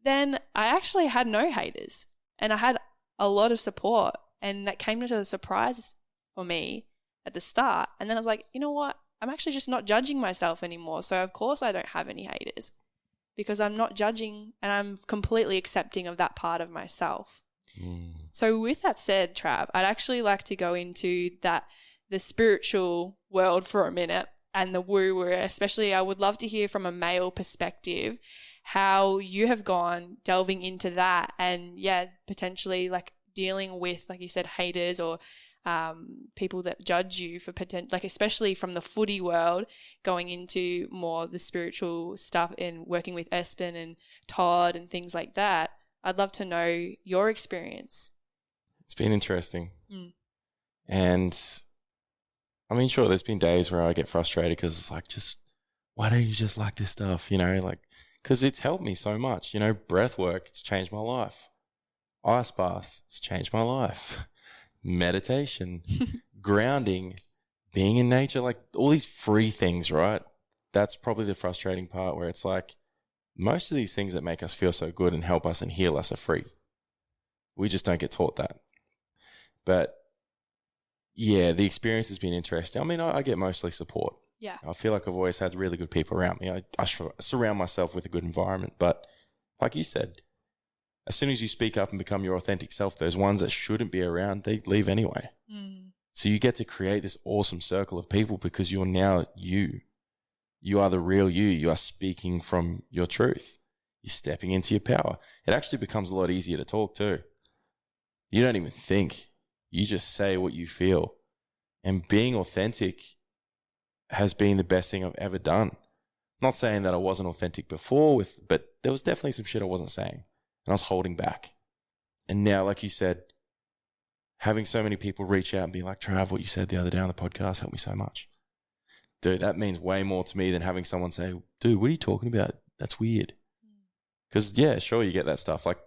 then I actually had no haters and I had a lot of support, and that came as a surprise for me at the start. And then I was like, you know what? I'm actually just not judging myself anymore. So of course I don't have any haters, because I'm not judging and I'm completely accepting of that part of myself. So with that said, Trav, I'd actually like to go into the spiritual world for a minute and the woo-woo, especially I would love to hear from a male perspective how you have gone delving into that and potentially like dealing with, like you said, haters or people that judge you for like especially from the footy world, going into more the spiritual stuff and working with Espen and Todd and things like that. I'd love to know your experience. It's been interesting. And I mean, sure, there's been days where I get frustrated because it's like, just why don't you just like this stuff, like, because it's helped me so much, breath work, it's changed my life. Ice baths, it's changed my life. Meditation, grounding, being in nature, like all these free things, right? That's probably the frustrating part, where it's like most of these things that make us feel so good and help us and heal us are free. We just don't get taught that. But yeah, the experience has been interesting. I mean, I get mostly support. Yeah. I feel like I've always had really good people around me. I surround myself with a good environment. But like you said, as soon as you speak up and become your authentic self, those ones that shouldn't be around, they leave anyway. So you get to create this awesome circle of people because you're now you. You are the real you. You are speaking from your truth. You're stepping into your power. It actually becomes a lot easier to talk too. You don't even think. You just say what you feel. And being authentic has been the best thing I've ever done. Not saying that I wasn't authentic before, but there was definitely some shit I wasn't saying, and I was holding back. And now, like you said, having so many people reach out and be like, Trav, what you said the other day on the podcast helped me so much. Dude, that means way more to me than having someone say, dude, what are you talking about? That's weird. Because, yeah, sure, you get that stuff. Like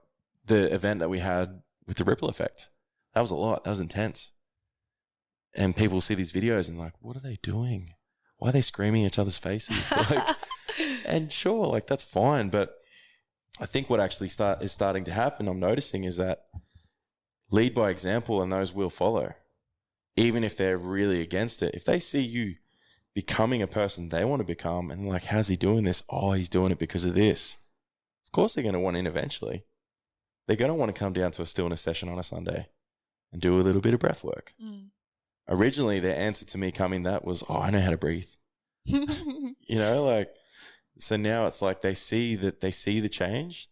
the event that we had with the ripple effect, that was a lot. That was intense. And people see these videos and like, what are they doing? Why are they screaming in each other's faces? Like, and sure, like that's fine. But I think what actually is starting to happen, I'm noticing, is that lead by example and those will follow. Even if they're really against it. If they see you becoming a person they want to become and like, how's he doing this? Oh, he's doing it because of this. Of course they're going to want in eventually. They're going to want to come down to a stillness session on a Sunday and do a little bit of breath work. Originally, their answer to me coming that was, oh, I know how to breathe. You know, like, so now it's like they see the change.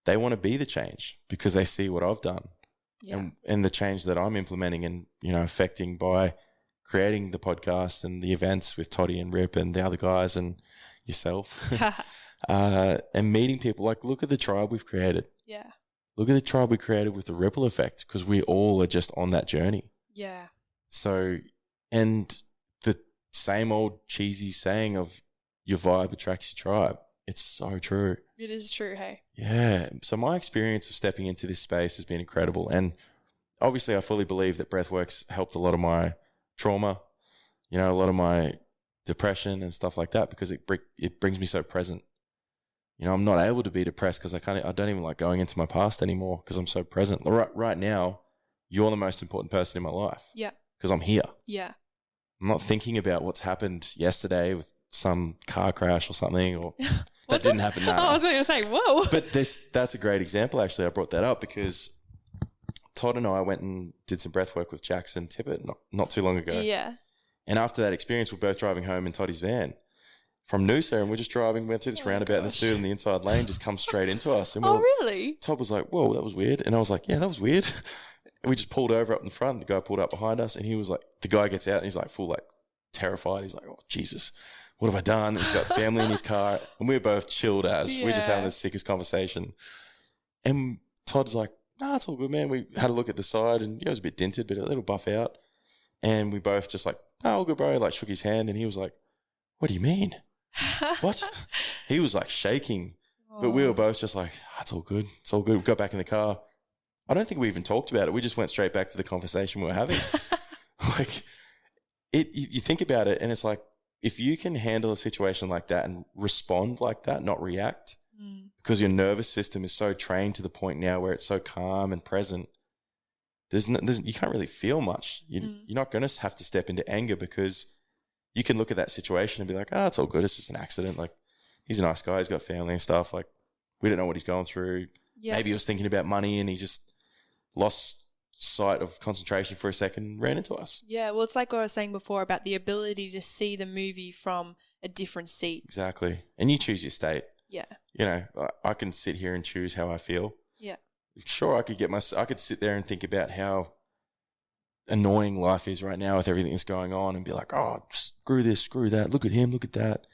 They want to be the change because they see what I've done and the change that I'm implementing and, you know, affecting by creating the podcast and the events with Toddy and Rip and the other guys and yourself and meeting people. Like, look at the tribe we've created. Yeah. Look at the tribe we created with the ripple effect because we all are just on that journey. Yeah. So, and the same old cheesy saying of your vibe attracts your tribe. It's so true. It is true, hey? Yeah. So my experience of stepping into this space has been incredible. And obviously I fully believe that breathwork's helped a lot of my trauma, you know, a lot of my depression and stuff like that because it brings me so present. You know, I'm not able to be depressed because I don't even like going into my past anymore because I'm so present. Right now, you're the most important person in my life. Yeah. Because I'm here. Yeah. I'm not thinking about what's happened yesterday with some car crash or something or that didn't happen now. I was going to say, whoa. But that's a great example, actually. I brought that up because Todd and I went and did some breath work with Jackson Tippett not too long ago. Yeah. And after that experience, we're both driving home in Toddy's van from Noosa and we're just driving, went through this roundabout and this dude in the inside lane just comes straight into us. And really? Todd was like, whoa, that was weird. And I was like, yeah, that was weird. And we just pulled over up in front. The guy pulled up behind us and he was like, the guy gets out and he's like full like terrified. He's like, oh, Jesus, what have I done? And he's got family in his car and we were both chilled as we're just having the sickest conversation. And Todd's like, nah, it's all good, man. We had a look at the side and it was a bit dented, but a little buff out. And we both just like, oh, all good, bro. Like shook his hand and he was like, what do you mean? What? He was like shaking, but we were both just like, oh, it's all good. It's all good. We got back in the car. I don't think we even talked about it. We just went straight back to the conversation we were having. Like you think about it and it's like, if you can handle a situation like that and respond like that, not react, because your nervous system is so trained to the point now where it's so calm and present, you can't really feel much. You're not going to have to step into anger because you can look at that situation and be like, it's all good. It's just an accident. Like, he's a nice guy. He's got family and stuff. Like, we don't know what he's going through. Yeah. Maybe he was thinking about money and he just lost sight of concentration for a second and ran into us. Yeah, well, it's like what I was saying before about the ability to see the movie from a different seat. Exactly. And you choose your state. Yeah. You know, I can sit here and choose how I feel. Yeah. Sure, I could sit there and think about how annoying life is right now with everything that's going on and be like, oh, screw this, screw that, look at him, look at that.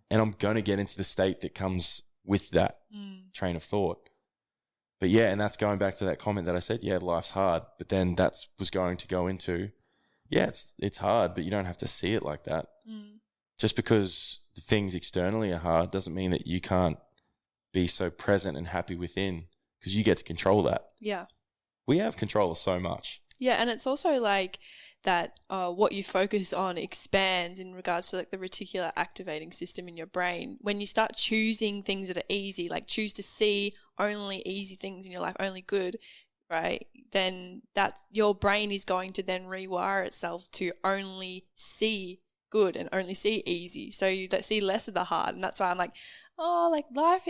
And I'm going to get into the state that comes with that train of thought. But yeah, and that's going back to that comment that I said, yeah, life's hard. But then was going to go into, yeah, it's hard, but you don't have to see it like that. Just because the things externally are hard doesn't mean that you can't be so present and happy within because you get to control that. Yeah. We have control of so much. Yeah, and it's also like that what you focus on expands in regards to like the reticular activating system in your brain. When you start choosing things that are easy, like choose to see only easy things in your life, only good, right? Then your brain is going to then rewire itself to only see good and only see easy. So you see less of the hard. And that's why I'm like, oh, like life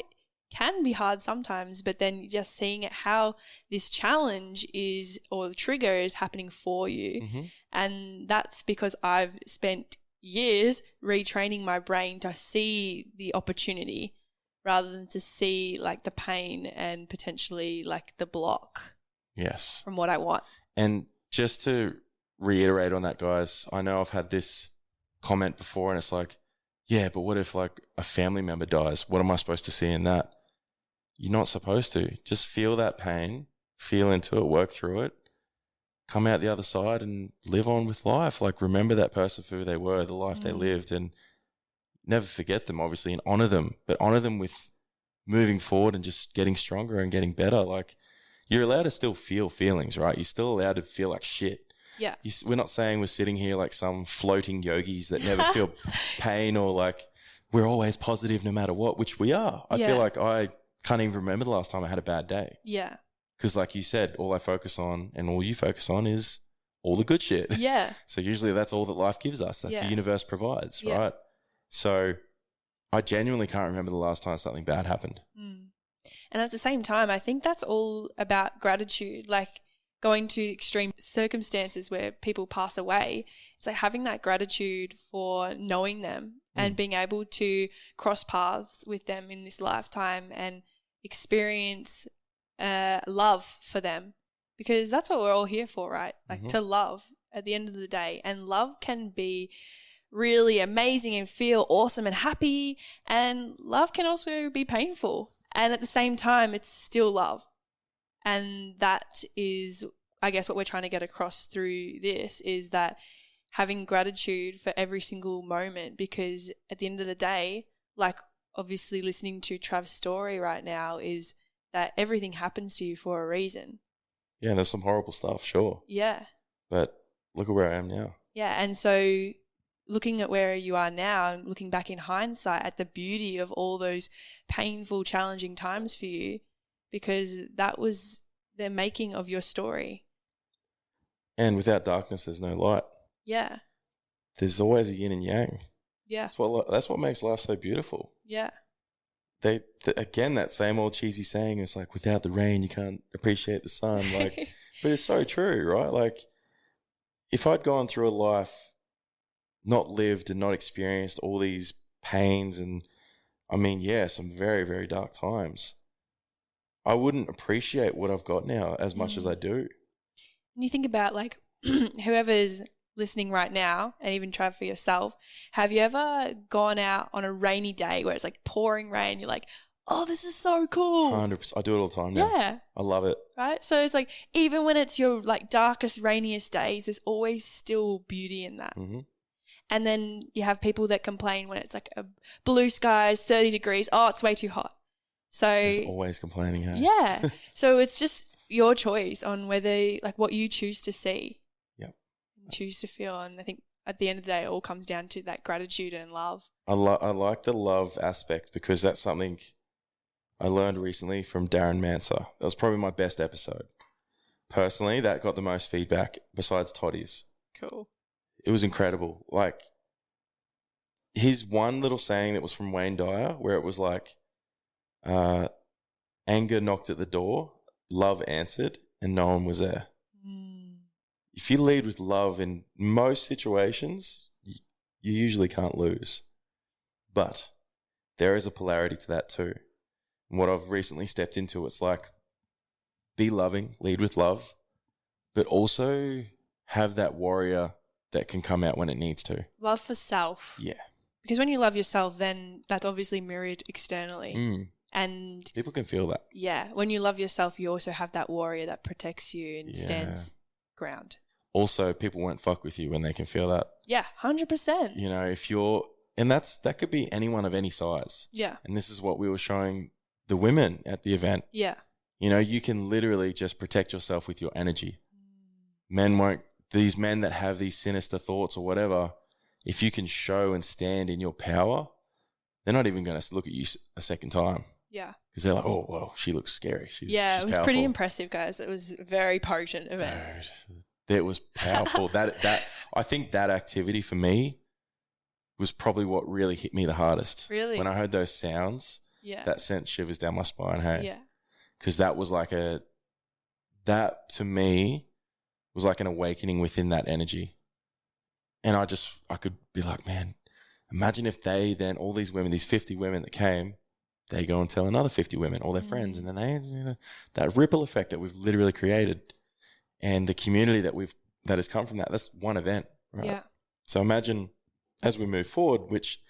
can be hard sometimes, but then just seeing it how this challenge is or the trigger is happening for you. And that's because I've spent years retraining my brain to see the opportunity rather than to see like the pain and potentially like the block. Yes. From what I want. And just to reiterate on that, guys, I know I've had this comment before, and it's like, yeah, but what if like a family member dies? What am I supposed to see in that? You're not supposed to. Just feel that pain, feel into it, work through it, come out the other side and live on with life. Like, remember that person for who they were, the life they lived, and never forget them, obviously, and honor them, but honor them with moving forward and just getting stronger and getting better. Like, you're allowed to still feel feelings, right? You're still allowed to feel like shit. Yeah. We're not saying we're sitting here like some floating yogis that never feel pain, or like we're always positive no matter what, which we are. I feel like I can't even remember the last time I had a bad day. Yeah. Because like you said, all I focus on and all you focus on is all the good shit. Yeah. So usually that's all that life gives us. That's the universe provides, right? So I genuinely can't remember the last time something bad happened. And at the same time, I think that's all about gratitude. Like, going to extreme circumstances where people pass away, it's like having that gratitude for knowing them and being able to cross paths with them in this lifetime and experience love for them, because that's what we're all here for, right? Like, to love at the end of the day. And love can be really amazing and feel awesome and happy, and love can also be painful, and at the same time it's still love. And that is, I guess, what we're trying to get across through this, is that having gratitude for every single moment, because at the end of the day, like obviously listening to Trav's story right now, is that everything happens to you for a reason. Yeah, there's some horrible stuff, sure. Yeah. But look at where I am now. Yeah, and so looking at where you are now and looking back in hindsight at the beauty of all those painful, challenging times for you, because that was the making of your story. And without darkness, there's no light. Yeah. There's always a yin and yang. Yeah. That's what makes life so beautiful. Yeah. Again, that same old cheesy saying, it's like, without the rain, you can't appreciate the sun. Like, but it's so true, right? Like, if I'd gone through a life, not lived and not experienced all these pains and, I mean, yeah, some very, very dark times, I wouldn't appreciate what I've got now as much as I do. And you think about, like, whoever's listening right now, and even try for yourself, have you ever gone out on a rainy day where it's like pouring rain, you're like, oh, this is so cool? 100%. I do it all the time now. Yeah. I love it. Right? So it's like, even when it's your like darkest, rainiest days, there's always still beauty in that. Mm-hmm. And then you have people that complain when it's like a blue skies, 30 degrees, oh, it's way too hot. So there's always complaining, hey? Yeah. So it's just your choice on whether, like, what you choose to see. Yep. And choose to feel. And I think at the end of the day, it all comes down to that gratitude and love. I like the love aspect, because that's something I learned recently from Darren Manser. That was probably my best episode. Personally, that got the most feedback besides Toddy's. Cool. It was incredible. Like, his one little saying that was from Wayne Dyer, where it was like, anger knocked at the door, love answered, and no one was there. If you lead with love in most situations, you usually can't lose. But there is a polarity to that too. And what I've recently stepped into, it's like, be loving, lead with love, but also have that warrior that can come out when it needs to. Love for self. Yeah. Because when you love yourself, then that's obviously mirrored externally. And people can feel that. Yeah. When you love yourself, you also have that warrior that protects you and stands ground. Also, people won't fuck with you when they can feel that. Yeah, 100%. You know, if you're, and that could be anyone of any size. Yeah. And this is what we were showing the women at the event. Yeah. You know, you can literally just protect yourself with your energy. These men that have these sinister thoughts or whatever, if you can show and stand in your power, they're not even going to look at you a second time. Yeah. Because they're like, oh, well, she looks scary. She's it was powerful. Pretty impressive, guys. It was a very potent event. Dude, it was powerful. I think that activity for me was probably what really hit me the hardest. Really? When I heard those sounds, that sent shivers down my spine, hey? Yeah. Because that was like that to me was like an awakening within that energy. And I could be like, man, imagine if they then, all these women, these 50 women that came, they go and tell another 50 women, all their friends, and then that ripple effect that we've literally created, and the community that has come from that. That's one event, right? Yeah. So imagine as we move forward, which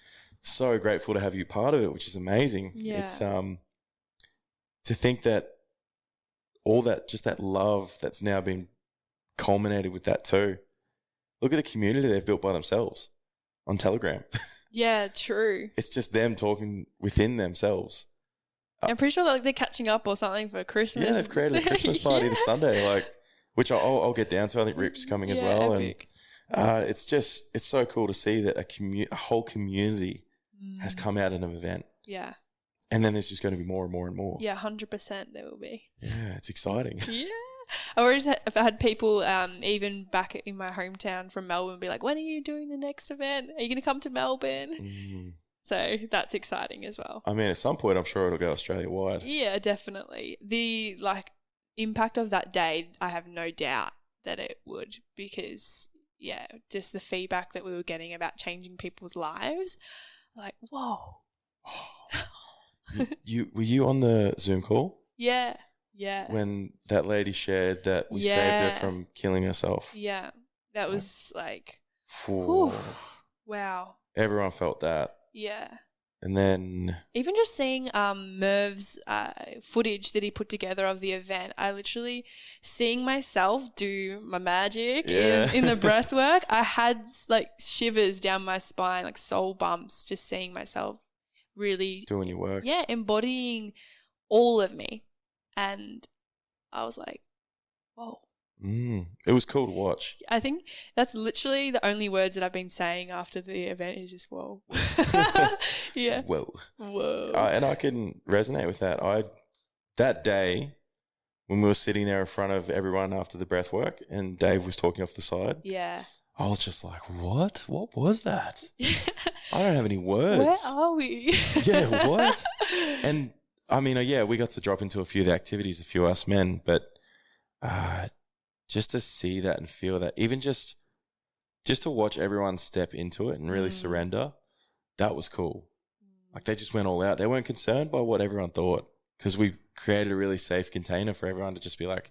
so grateful to have you part of it, which is amazing. Yeah. It's to think that all that, just that love that's now been culminated with that too. Look at the community they've built by themselves on Telegram. Yeah, true. It's just them talking within themselves. I'm pretty sure like they're catching up or something for Christmas. Yeah, they've created a Christmas party this Sunday, like, which I'll get down to. I think Rip's coming as well. Epic. And it's so cool to see that a whole community has come out in an event. Yeah. And then there's just going to be more and more and more. Yeah, 100% there will be. Yeah, it's exciting. Yeah. I've had people even back in my hometown from Melbourne be like, when are you doing the next event? Are you going to come to Melbourne? So that's exciting as well. I mean, at some point, I'm sure it'll go Australia-wide. Yeah, definitely. The impact of that day, I have no doubt that it would, because, yeah, just the feedback that we were getting about changing people's lives, like, whoa. Were you on the Zoom call? Yeah. Yeah. When that lady shared that we saved her from killing herself. Yeah. That was like, whew. Wow. Everyone felt that. Yeah. And then even just seeing Merv's footage that he put together of the event, I literally seeing myself do my magic in the breath work, I had like shivers down my spine, like soul bumps, just seeing myself really doing your work. Yeah, embodying all of me. And I was like, whoa. It was cool to watch. I think that's literally the only words that I've been saying after the event is just whoa. Yeah. Whoa. Whoa. And I can resonate with that. That day when we were sitting there in front of everyone after the breath work and Dave was talking off the side. Yeah. I was just like, what? What was that? I don't have any words. Where are we? Yeah, what? And I mean, yeah, we got to drop into a few of the activities, a few of us men, but just to see that and feel that, even just to watch everyone step into it and really surrender, that was cool. Like they just went all out. They weren't concerned by what everyone thought, because we created a really safe container for everyone to just be like,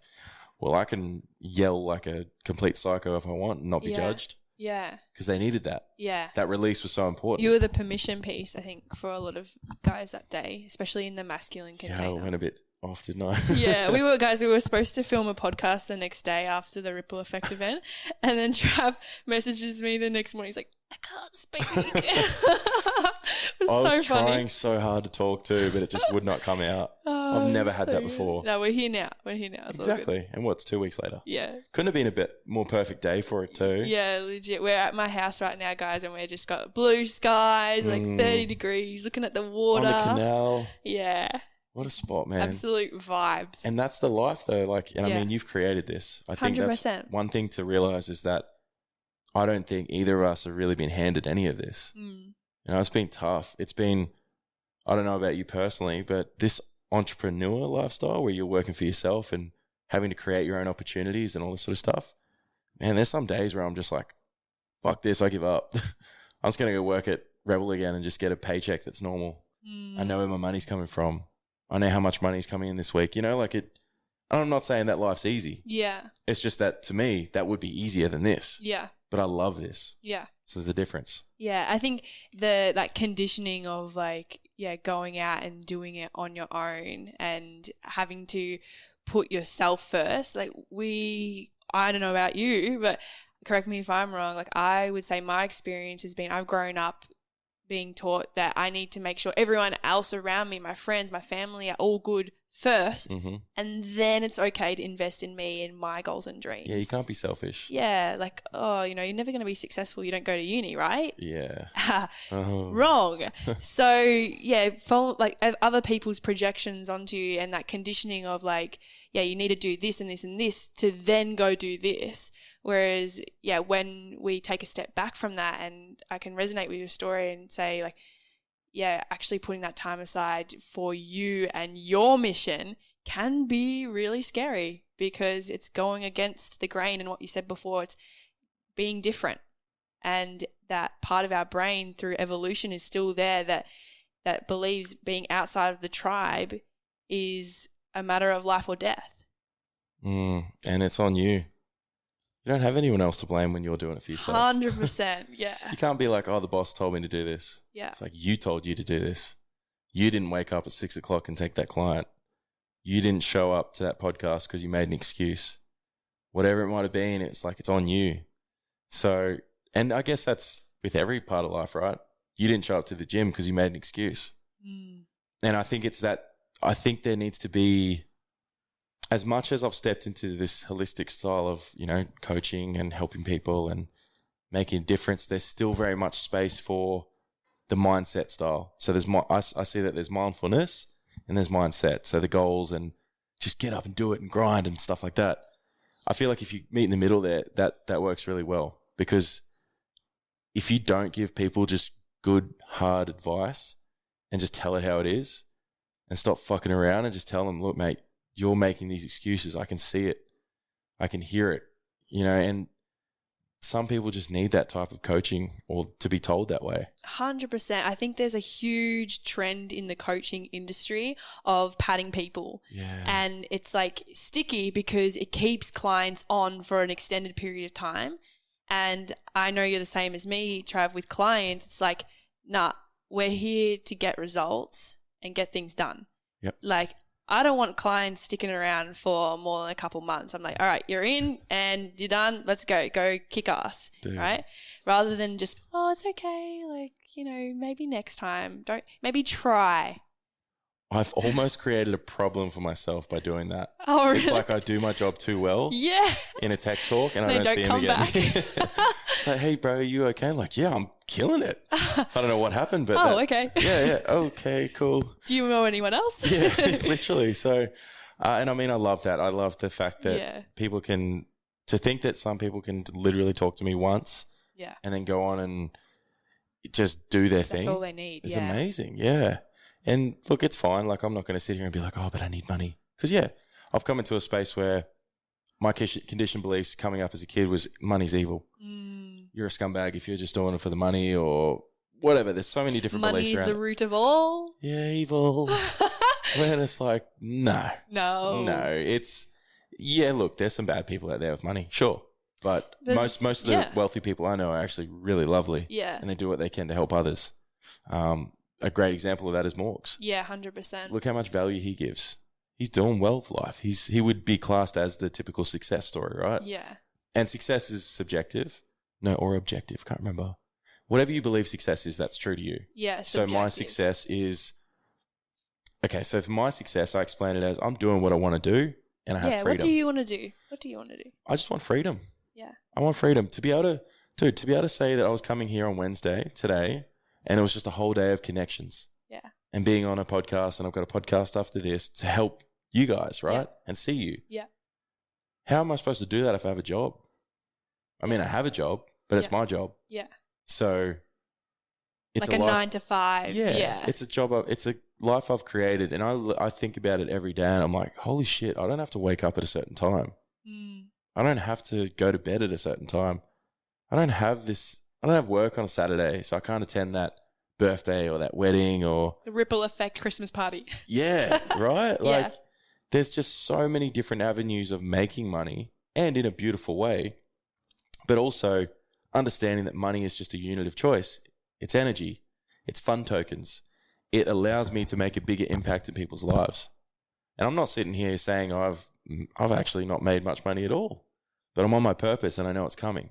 well, I can yell like a complete psycho if I want and not be judged. Yeah. Because they needed that. Yeah. That release was so important. You were the permission piece, I think, for a lot of guys that day, especially in the masculine container. Yeah, I went a bit off, didn't I? Yeah, we were supposed to film a podcast the next day after the Ripple Effect event. And then Trav messages me the next morning. He's like, I can't speak. It was so funny. Trying so hard to talk to, but it just would not come out. I've never had that before. No, we're here now. It's exactly. And what's 2 weeks later? Yeah. Couldn't have been a bit more perfect day for it too. Yeah, legit. We're at my house right now, guys, and we're just got blue skies, like 30 degrees, looking at the water. On the canal. Yeah. What a spot, man. Absolute vibes. And that's the life though. Like, and I mean, you've created this. I think 100%. that's one thing to realize, is that I don't think either of us have really been handed any of this. You know, it's been tough. It's been, I don't know about you personally, but this entrepreneur lifestyle where you're working for yourself and having to create your own opportunities and all this sort of stuff. Man, there's some days where I'm just like, fuck this, I give up. I'm just going to go work at Rebel again and just get a paycheck that's normal. I know where my money's coming from. I know how much money's coming in this week. You know, like it, I'm not saying that life's easy. Yeah. It's just that to me, that would be easier than this. Yeah. But I love this. Yeah. So there's a difference. Yeah. I think the like conditioning of like, going out and doing it on your own and having to put yourself first. Like I don't know about you, but correct me if I'm wrong. Like I would say my experience has been, I've grown up being taught that I need to make sure everyone else around me, my friends, my family, are all good first, and then it's okay to invest in me and my goals and dreams. Yeah, you can't be selfish. Yeah, like, you're never going to be successful. You don't go to uni, right? Yeah. Wrong. So, follow like other people's projections onto you and that conditioning of like, you need to do this and this and this to then go do this. Whereas, when we take a step back from that, and I can resonate with your story and say like, actually putting that time aside for you and your mission can be really scary, because it's going against the grain, and what you said before, it's being different. And that part of our brain through evolution is still there that believes being outside of the tribe is a matter of life or death. And it's on you. You don't have anyone else to blame when you're doing it for yourself. 100%. Yeah. You can't be like, oh, the boss told me to do this. Yeah. It's like, you told you to do this. You didn't wake up at 6 o'clock and take that client. You didn't show up to that podcast because you made an excuse. Whatever it might have been, it's like, it's on you. So, and I guess that's with every part of life, right? You didn't show up to the gym because you made an excuse. And I think it's that, I think there needs to be, as much as I've stepped into this holistic style of, you know, coaching and helping people and making a difference, there's still very much space for the mindset style. So there's I see that there's mindfulness and there's mindset. So the goals and just get up and do it and grind and stuff like that. I feel like if you meet in the middle there, that works really well, because if you don't give people just good, hard advice and just tell it how it is and stop fucking around and just tell them, look, mate, you're making these excuses. I can see it. I can hear it, you know, and some people just need that type of coaching or to be told that way. 100%. I think there's a huge trend in the coaching industry of patting people. Yeah. And it's like sticky because it keeps clients on for an extended period of time. And I know you're the same as me, Trav, with clients. It's like, nah, we're here to get results and get things done. Yep. Like, I don't want clients sticking around for more than a couple months. I'm like, all right, you're in and you're done. Let's go kick ass. Dude. Right? Rather than just, oh, it's okay. Like, you know, maybe next time. Maybe try. I've almost created a problem for myself by doing that. Oh, really? It's like I do my job too well. Yeah. In a tech talk and I don't see him again. It's like, hey, bro, are you okay? I'm like, yeah, I'm killing it. I don't know what happened, but okay. Yeah. Okay, cool. Do you know anyone else? Yeah, literally. So, and I mean, I love that. I love the fact that people to think that some people can literally talk to me once and then go on and just do their thing. That's all they need. It's amazing. Yeah. And look, it's fine. Like, I'm not going to sit here and be like, oh, but I need money. Because, I've come into a space where my conditioned beliefs coming up as a kid was money's evil. You're a scumbag if you're just doing it for the money or whatever. There's so many different beliefs around. Money is the root of all. Yeah, evil. When it's like, no. It's, look, there's some bad people out there with money, sure. But most of the wealthy people I know are actually really lovely. Yeah. And they do what they can to help others. A great example of that is Morgs. Yeah, 100%. Look how much value he gives. He's doing well with life. He would be classed as the typical success story, right? Yeah. And success is subjective. No, or objective. Can't remember. Whatever you believe success is, that's true to you. Yeah, subjective. So my success is... Okay, so for my success, I explain it as I'm doing what I want to do and I have freedom. What do you want to do? I just want freedom. Yeah. I want freedom. To be able to say that I was coming here on Wednesday, today, and it was just a whole day of connections. Yeah. And being on a podcast, and I've got a podcast after this to help you guys, right? Yeah. And see you. Yeah. How am I supposed to do that if I have a job? I mean, I have a job, but it's my job. Yeah. So it's like a 9 to 5. Yeah. It's a job. It's a life I've created. And I think about it every day and I'm like, holy shit, I don't have to wake up at a certain time. I don't have to go to bed at a certain time. I don't have work on a Saturday, so I can't attend that birthday or that wedding or... The ripple effect Christmas party. Yeah, right? Like, there's just so many different avenues of making money and in a beautiful way, but also understanding that money is just a unit of choice. It's energy. It's fun tokens. It allows me to make a bigger impact in people's lives. And I'm not sitting here saying I've actually not made much money at all, but I'm on my purpose and I know it's coming.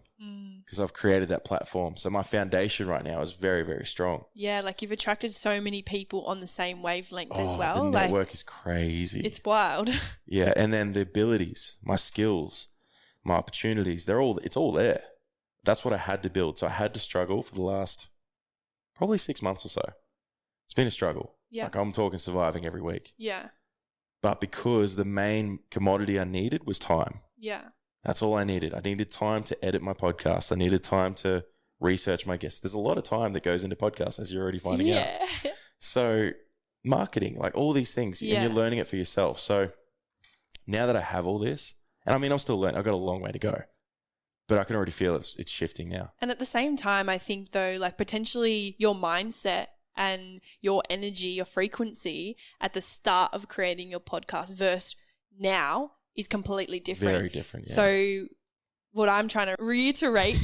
Because I've created that platform. So my foundation right now is very, very strong. Yeah, like you've attracted so many people on the same wavelength as well. The network is crazy. It's wild. Yeah, and then the abilities, my skills, my opportunities, it's all there. That's what I had to build. So I had to struggle for the last probably 6 months or so. It's been a struggle. Yeah. Like I'm talking surviving every week. Yeah. But because the main commodity I needed was time. Yeah. That's all I needed. I needed time to edit my podcast. I needed time to research my guests. There's a lot of time that goes into podcasts, as you're already finding out. So marketing, like all these things, and you're learning it for yourself. So now that I have all this, and I mean, I'm still learning. I've got a long way to go, but I can already feel it's shifting now. And at the same time, I think though, like potentially your mindset and your energy, your frequency at the start of creating your podcast versus now is completely different. Very different, yeah. So what I'm trying to reiterate,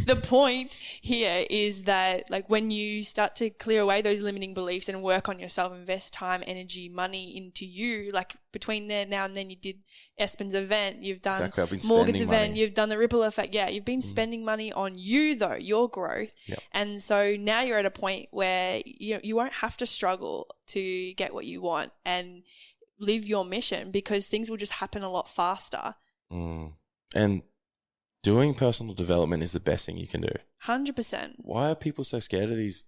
the point here is that like when you start to clear away those limiting beliefs and work on yourself, invest time, energy, money into you, like between there now and then you did Espen's event, you've done Morgan's event, money. You've done the Ripple Effect. Yeah, you've been spending money on you though, your growth. Yep. And so now you're at a point where you won't have to struggle to get what you want and live your mission because things will just happen a lot faster. And doing personal development is the best thing you can do. 100%. Why are people so scared of these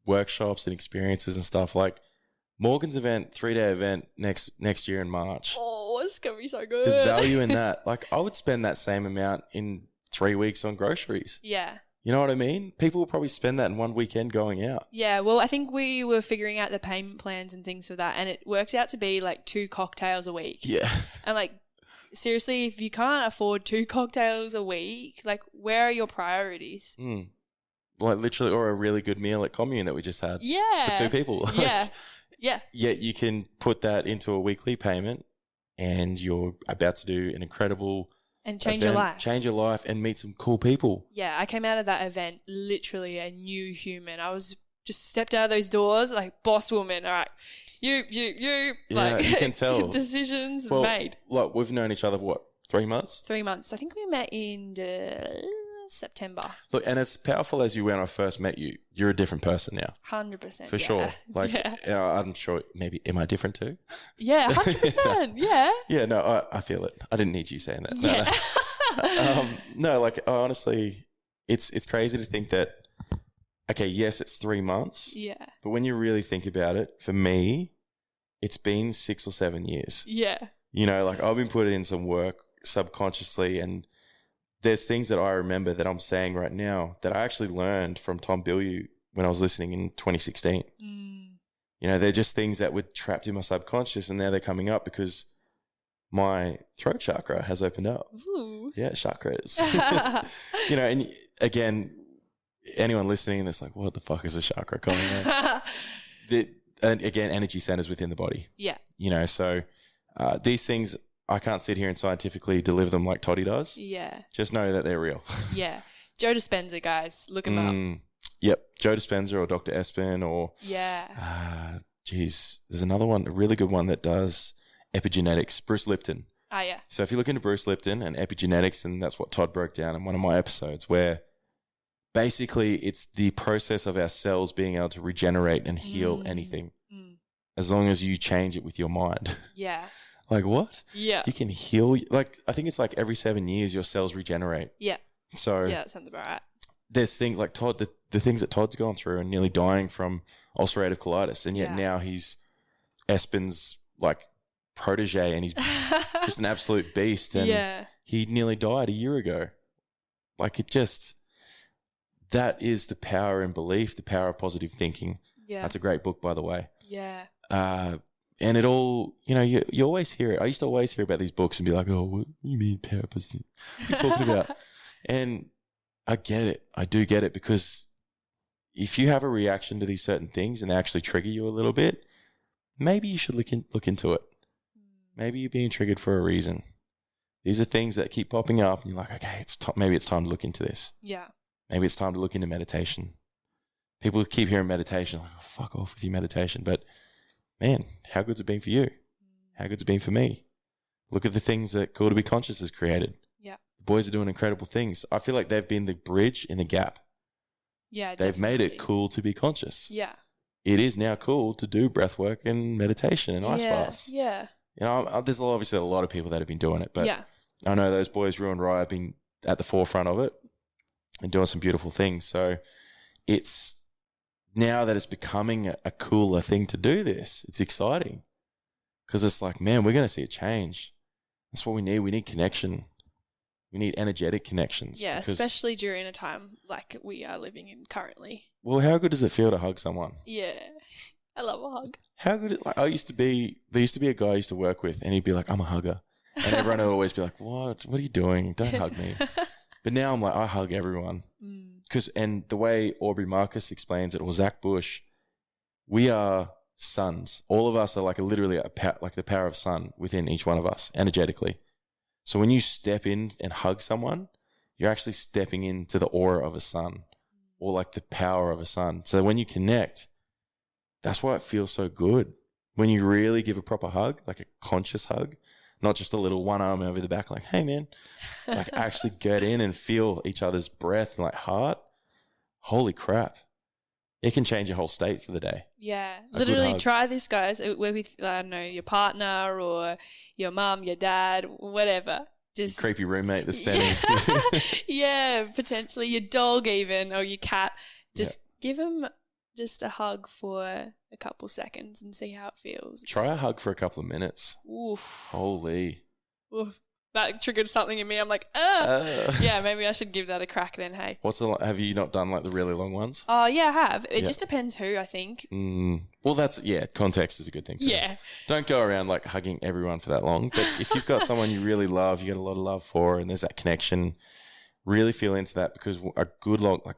workshops and experiences and stuff? Like Morgan's event, 3-day event next year in March. Oh, it's going to be so good. The value in that. Like I would spend that same amount in 3 weeks on groceries. Yeah. You know what I mean? People will probably spend that in one weekend going out. Yeah, well, I think we were figuring out the payment plans and things for that, and it works out to be like 2 cocktails a week. Yeah. And like, seriously, if you can't afford 2 cocktails a week, like where are your priorities? Like literally, or a really good meal at Commune that we just had. Yeah. For 2 people. Yeah. Yeah. Yet you can put that into a weekly payment and you're about to do an incredible and change event, your life. Change your life and meet some cool people. Yeah, I came out of that event literally a new human. I was just stepped out of those doors like boss woman. All right, you. Yeah, like, you can tell. Decisions made. Like we've known each other for what, 3 months? 3 months. I think we met in September. Look, and as powerful as you were when I first met you, you're a different person now. 100%. For sure. Like, I'm sure maybe, am I different too? Yeah, 100%. Yeah. Yeah, no, I feel it. I didn't need you saying that. Yeah. No, like honestly, it's crazy to think that, okay, yes, it's 3 months. Yeah. But when you really think about it, for me, it's been 6 or 7 years. Yeah. You know, like I've been putting in some work subconsciously, and there's things that I remember that I'm saying right now that I actually learned from Tom Bilyeu when I was listening in 2016. You know, they're just things that were trapped in my subconscious, and now they're coming up because my throat chakra has opened up. Ooh. Yeah, chakras. You know, and again, anyone listening that's like, what the fuck is a chakra? And again, energy centers within the body. Yeah. You know, so these things, I can't sit here and scientifically deliver them like Toddy does. Yeah. Just know that they're real. Yeah. Joe Dispenza, guys. Look him up. Yep. Joe Dispenza or Dr. Espen or... Yeah. Geez. There's another one, a really good one that does epigenetics. Bruce Lipton. Ah, yeah. So if you look into Bruce Lipton and epigenetics, and that's what Todd broke down in one of my episodes, where basically it's the process of our cells being able to regenerate and heal anything. As long as you change it with your mind. Yeah. Like what? Yeah. You can heal, like, I think it's like every 7 years your cells regenerate. Yeah. So yeah, that sounds about right. There's things like Todd, the things that Todd's gone through and nearly dying from ulcerative colitis. And yet now he's Espen's like protege and he's just an absolute beast. And he nearly died a year ago. Like it just, that is the power in belief, the power of positive thinking. Yeah. That's a great book, by the way. Yeah. And it all, you know, you always hear it. I used to always hear about these books and be like, oh, what do you mean power positive? What are you talking about? And I get it. I do get it, because if you have a reaction to these certain things and they actually trigger you a little bit, maybe you should look into it. Maybe you're being triggered for a reason. These are things that keep popping up and you're like, okay, maybe it's time to look into this. Yeah. Maybe it's time to look into meditation. People keep hearing meditation, like, oh, fuck off with your meditation. But man, how good's it been for you? How good's it been for me? Look at the things that Cool to Be Conscious has created. Yeah. The boys are doing incredible things. I feel like they've been the bridge in the gap. Yeah, They've made it cool to be conscious. Yeah. It is now cool to do breath work and meditation and ice baths. Yeah. You know, there's obviously a lot of people that have been doing it, but I know those boys, Rue and Rye, have been at the forefront of it and doing some beautiful things. So it's now that it's becoming a cooler thing to do this. It's exciting because it's like, man, we're going to see a change. That's what we need. We need connection. We need energetic connections. Yeah, especially during a time like we are living in currently. Well, how good does it feel to hug someone? Yeah, I love a hug. How good? There used to be a guy I used to work with, and he'd be like, I'm a hugger. And everyone would always be like, what are you doing? Don't hug me. But now I'm like, I hug everyone. And the way Aubrey Marcus explains it, or Zach Bush, we are suns. All of us are like literally like the power of sun within each one of us energetically. So when you step in and hug someone, you're actually stepping into the aura of a sun or like the power of a sun. So when you connect, that's why it feels so good. When you really give a proper hug, like a conscious hug, not just a little one arm over the back, like, hey man, like actually get in and feel each other's breath and like heart. Holy crap. It can change your whole state for the day. Yeah. Literally try this, guys. We're with, I don't know, your partner or your mum, your dad, whatever. Just your creepy roommate that's standing next to you. Yeah, potentially your dog even, or your cat. Just give them just a hug for a couple seconds and see how it feels. Try a hug for a couple of minutes. Oof. Holy. Oof. That triggered something in me. I'm like, yeah, maybe I should give that a crack then, hey. Have you not done like the really long ones? Oh, yeah, I have. It just depends who, I think. Well, context is a good thing too. Yeah. Don't go around like hugging everyone for that long. But if you've got someone you really love, you get a lot of love for, and there's that connection, really feel into that, because a good long, like,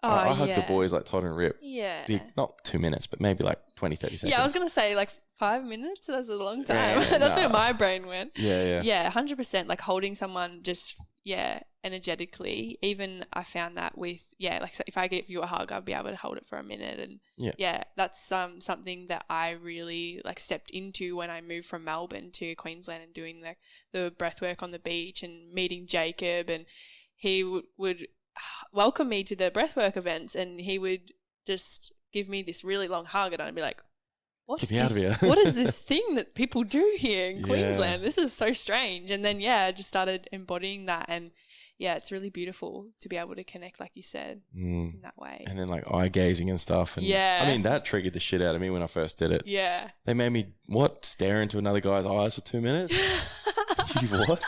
I hug the boys like Todd and Rip. Yeah. Not 2 minutes, but maybe like 20, 30 seconds. Yeah, I was going to say like 5 minutes. That's a long time. That's where my brain went. Yeah. Yeah, 100%. Like holding someone just, energetically. Even I found that with, like so if I give you a hug, I'll be able to hold it for a minute. And that's something that I really like stepped into when I moved from Melbourne to Queensland and doing the breath work on the beach and meeting Jacob. And he would welcome me to the breathwork events, and he would just give me this really long hug, and I'd be like, get me out of here. What is this thing that people do here in Queensland? This is so strange. And then I just started embodying that, and it's really beautiful to be able to connect, like you said, in that way. And then like eye gazing and stuff. And I mean, that triggered the shit out of me when I first did it. Yeah. They made me stare into another guy's eyes for 2 minutes. What?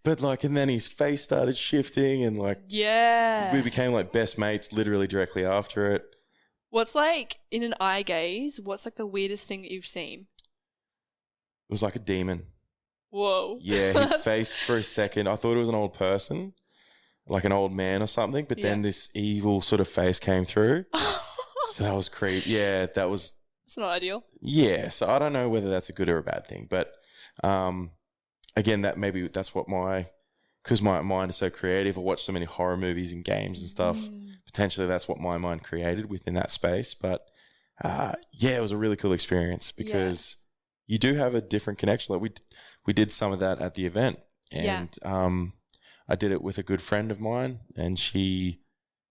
But like, and then his face started shifting, and like, we became like best mates literally directly after it. What's like in an eye gaze? What's like the weirdest thing that you've seen? It was like a demon. Whoa. Yeah, his face for a second, I thought it was an old person, like an old man or something. But then this evil sort of face came through. So that was creepy. Yeah, that was. It's not ideal. Yeah, so I don't know whether that's a good or a bad thing, but again, that's what because my mind is so creative. I watch so many horror movies and games and stuff. Potentially that's what my mind created within that space. But it was a really cool experience, because you do have a different connection. Like we did some of that at the event, and I did it with a good friend of mine, and she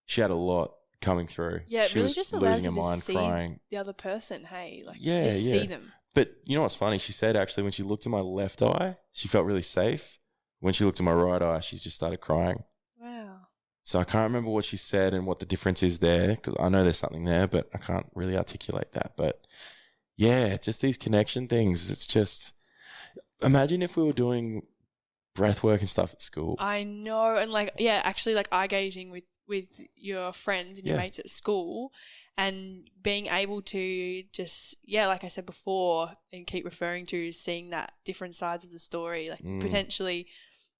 had a lot coming through. Yeah, it she really was just allows you losing her to mind, see crying. the other person. Hey, like you see them. But you know what's funny? She said actually when she looked at my left eye, she felt really safe. When she looked at my right eye, she just started crying. Wow. So I can't remember what she said and what the difference is there, because I know there's something there, but I can't really articulate that. But just these connection things. It's just, imagine if we were doing breath work and stuff at school. I know. And like, actually like eye gazing with your friends and your mates at school, and being able to just, like I said before and keep referring to, seeing that different sides of the story. Like potentially,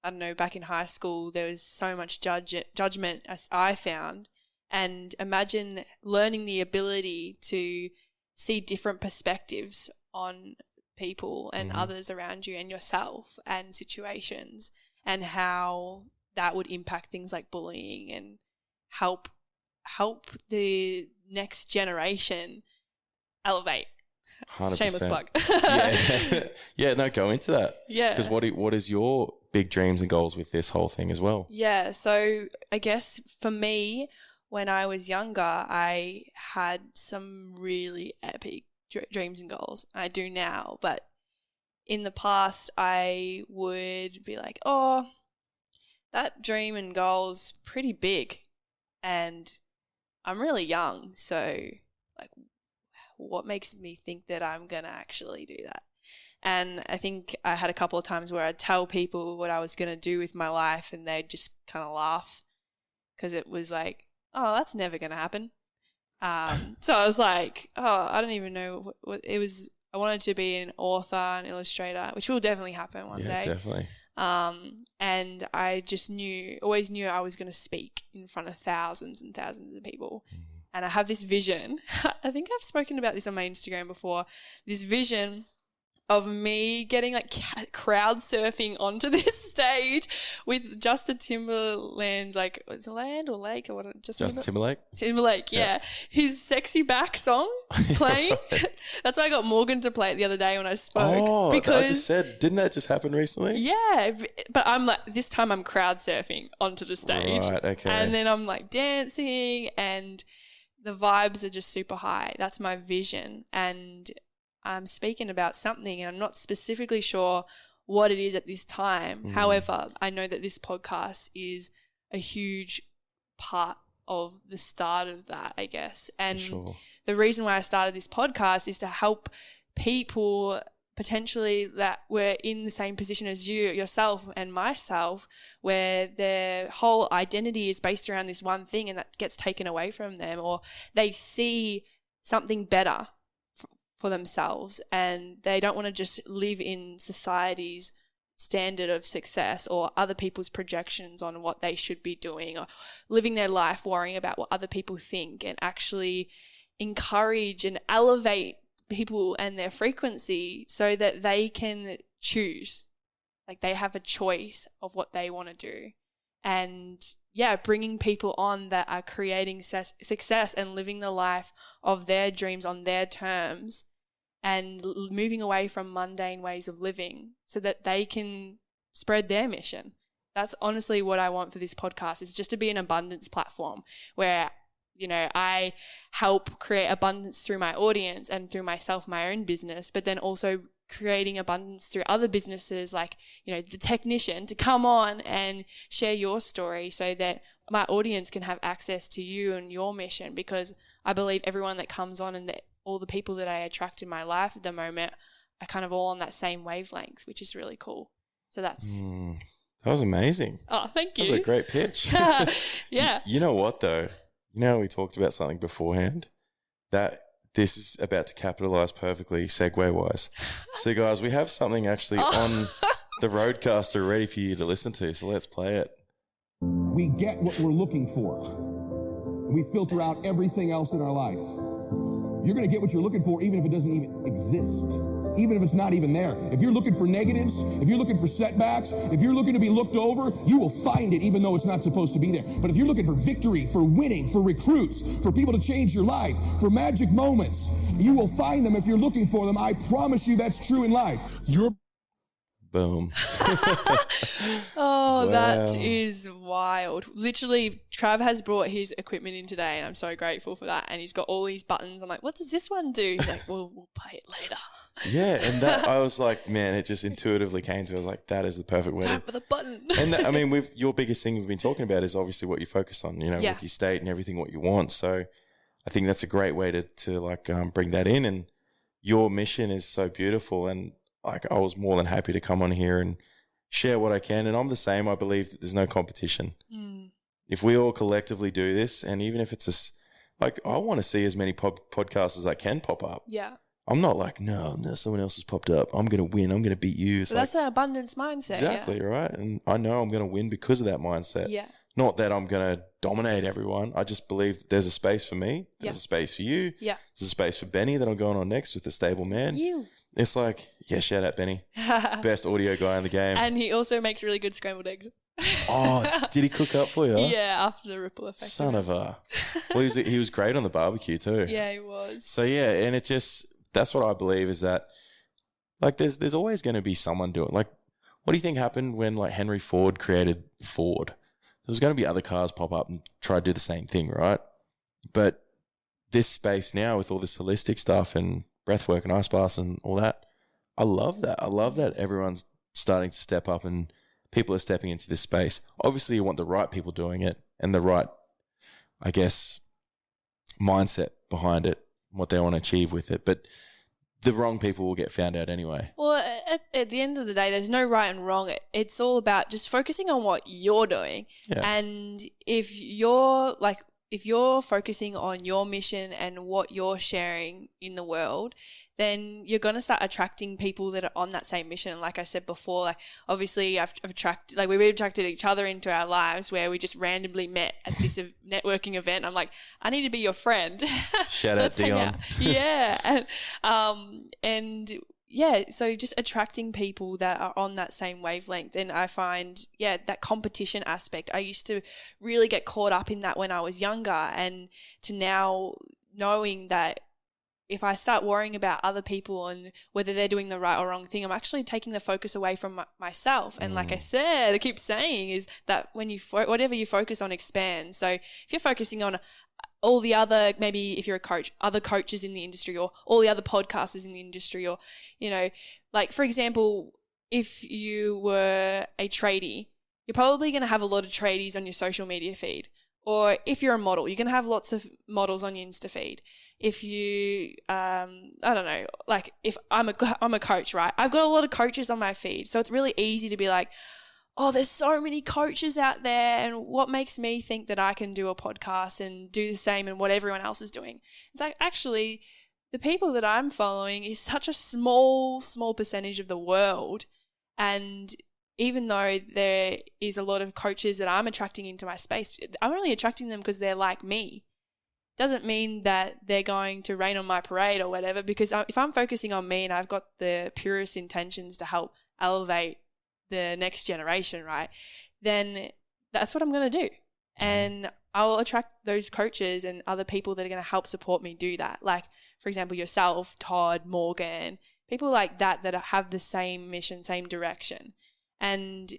I don't know, back in high school, there was so much judgment, as I found. And imagine learning the ability to see different perspectives on people and others around you and yourself and situations, and how that would impact things like bullying and help the next generation elevate. 100%. Shameless plug. No, go into that. Yeah. Because what is your big dreams and goals with this whole thing as well? Yeah. So I guess for me, when I was younger, I had some really epic dreams and goals. I do now, but in the past, I would be like, oh, that dream and goal's pretty big, and I'm really young, so like, what makes me think that I'm going to actually do that? And I think I had a couple of times where I'd tell people what I was going to do with my life, and they'd just kind of laugh, because it was like, oh, that's never going to happen. So I was like, oh, I don't even know what it was. I wanted to be an author, an illustrator, which will definitely happen one day. Yeah, definitely. And I just always knew I was going to speak in front of thousands and thousands of people. And I have this vision. I think I've spoken about this on my Instagram before. This vision of me getting like crowd surfing onto this stage with Justin Timberland's like, is it land or lake or what? Justin Timberlake? Timberlake, yeah. His Sexy Back song playing. That's why I got Morgan to play it the other day when I spoke. Oh, because I just said, didn't that just happen recently? Yeah, but I'm like, this time I'm crowd surfing onto the stage. Right, okay. And then I'm like dancing and the vibes are just super high. That's my vision. And I'm speaking about something and I'm not specifically sure what it is at this time. However, I know that this podcast is a huge part of the start of that, I guess. And the reason why I started this podcast is to help people potentially that were in the same position as yourself and myself, where their whole identity is based around this one thing and that gets taken away from them, or they see something better for themselves and they don't want to just live in society's standard of success or other people's projections on what they should be doing, or living their life worrying about what other people think, and actually encourage and elevate people and their frequency so that they can choose, like they have a choice of what they want to do. And yeah, bringing people on that are creating success and living the life of their dreams on their terms, and moving away from mundane ways of living so that they can spread their mission. That's honestly what I want for this podcast, is just to be an abundance platform where, you know, I help create abundance through my audience and through myself, my own business, but then also creating abundance through other businesses, like, you know, the technician to come on and share your story so that my audience can have access to you and your mission, because I believe everyone that comes on and all the people that I attract in my life at the moment are kind of all on that same wavelength, which is really cool. So that's... That was amazing. Oh, thank you. That was a great pitch. Yeah. You know what though? You know, we talked about something beforehand that this is about to capitalize perfectly segue-wise. So, guys, we have something actually on the Roadcaster ready for you to listen to, so let's play it. We get what we're looking for. We filter out everything else in our life. You're going to get what you're looking for even if it doesn't even exist, even if it's not even there. If you're looking for negatives, if you're looking for setbacks, if you're looking to be looked over, you will find it even though it's not supposed to be there. But if you're looking for victory, for winning, for recruits, for people to change your life, for magic moments, you will find them if you're looking for them. I promise you that's true in life. Boom. Oh, wow. That is wild. Literally, Trav has brought his equipment in today and I'm so grateful for that. And he's got all these buttons. I'm like, what does this one do? He's like, well, we'll play it later. Yeah, and that I was like, man, it just intuitively came to me. I was like, that is the perfect way. Time for the button. And that, I mean, your biggest thing we've been talking about is obviously what you focus on, you know, with your state and everything, what you want. So I think that's a great way to like bring that in. And your mission is so beautiful. And like, I was more than happy to come on here and share what I can. And I'm the same. I believe that there's no competition. If we all collectively do this, and even if it's like, I want to see as many podcasts as I can pop up. Yeah. I'm not like, no, someone else has popped up. I'm going to win. I'm going to beat you. So that's an abundance mindset. Exactly, right? And I know I'm going to win because of that mindset. Yeah. Not that I'm going to dominate everyone. I just believe there's a space for me. There's a space for you. Yeah. There's a space for Benny that I'm going on next with the Stable Man. You. It's like, yeah, shout out Benny. Best audio guy in the game. And he also makes really good scrambled eggs. Oh, did he cook up for you? Yeah, after the ripple effect. Son of a... Well, he was great on the barbecue too. Yeah, he was. So yeah, and it just... That's what I believe, is that like there's always going to be someone doing, like, what do you think happened when like Henry Ford created Ford? There was going to be other cars pop up and try to do the same thing, right? But this space now with all this holistic stuff and breathwork and ice baths and all that, I love that. I love that everyone's starting to step up and people are stepping into this space. Obviously, you want the right people doing it and the right, I guess, mindset behind it, what they want to achieve with it. But the wrong people will get found out anyway. Well, at the end of the day, there's no right and wrong. It's all about just focusing on what you're doing. Yeah. And if you're focusing on your mission and what you're sharing in the world, then you're going to start attracting people that are on that same mission. And like I said before, like obviously we've attracted each other into our lives where we just randomly met at this networking event. I'm like, I need to be your friend. Shout out Dion. Yeah. And so just attracting people that are on that same wavelength. And I find, that competition aspect, I used to really get caught up in that when I was younger, and to now knowing that if I start worrying about other people and whether they're doing the right or wrong thing, I'm actually taking the focus away from myself. And like I said, I keep saying is that when you whatever you focus on expands. So if you're focusing on all the other, maybe if you're a coach, other coaches in the industry, or all the other podcasters in the industry, or, like for example, if you were a tradie, you're probably going to have a lot of tradies on your social media feed. Or if you're a model, you're going to have lots of models on your Insta feed. If you, I don't know, like if I'm a coach, right? I've got a lot of coaches on my feed. So it's really easy to be like, oh, there's so many coaches out there. And what makes me think that I can do a podcast and do the same and what everyone else is doing? It's like, actually, the people that I'm following is such a small percentage of the world. And even though there is a lot of coaches that I'm attracting into my space, I'm only attracting them because they're like me. Doesn't mean that they're going to rain on my parade or whatever, because if I'm focusing on me and I've got the purest intentions to help elevate the next generation, right, then that's what I'm going to do. And I'll attract those coaches and other people that are going to help support me do that. Like, for example, yourself, Todd, Morgan, people like that have the same mission, same direction. And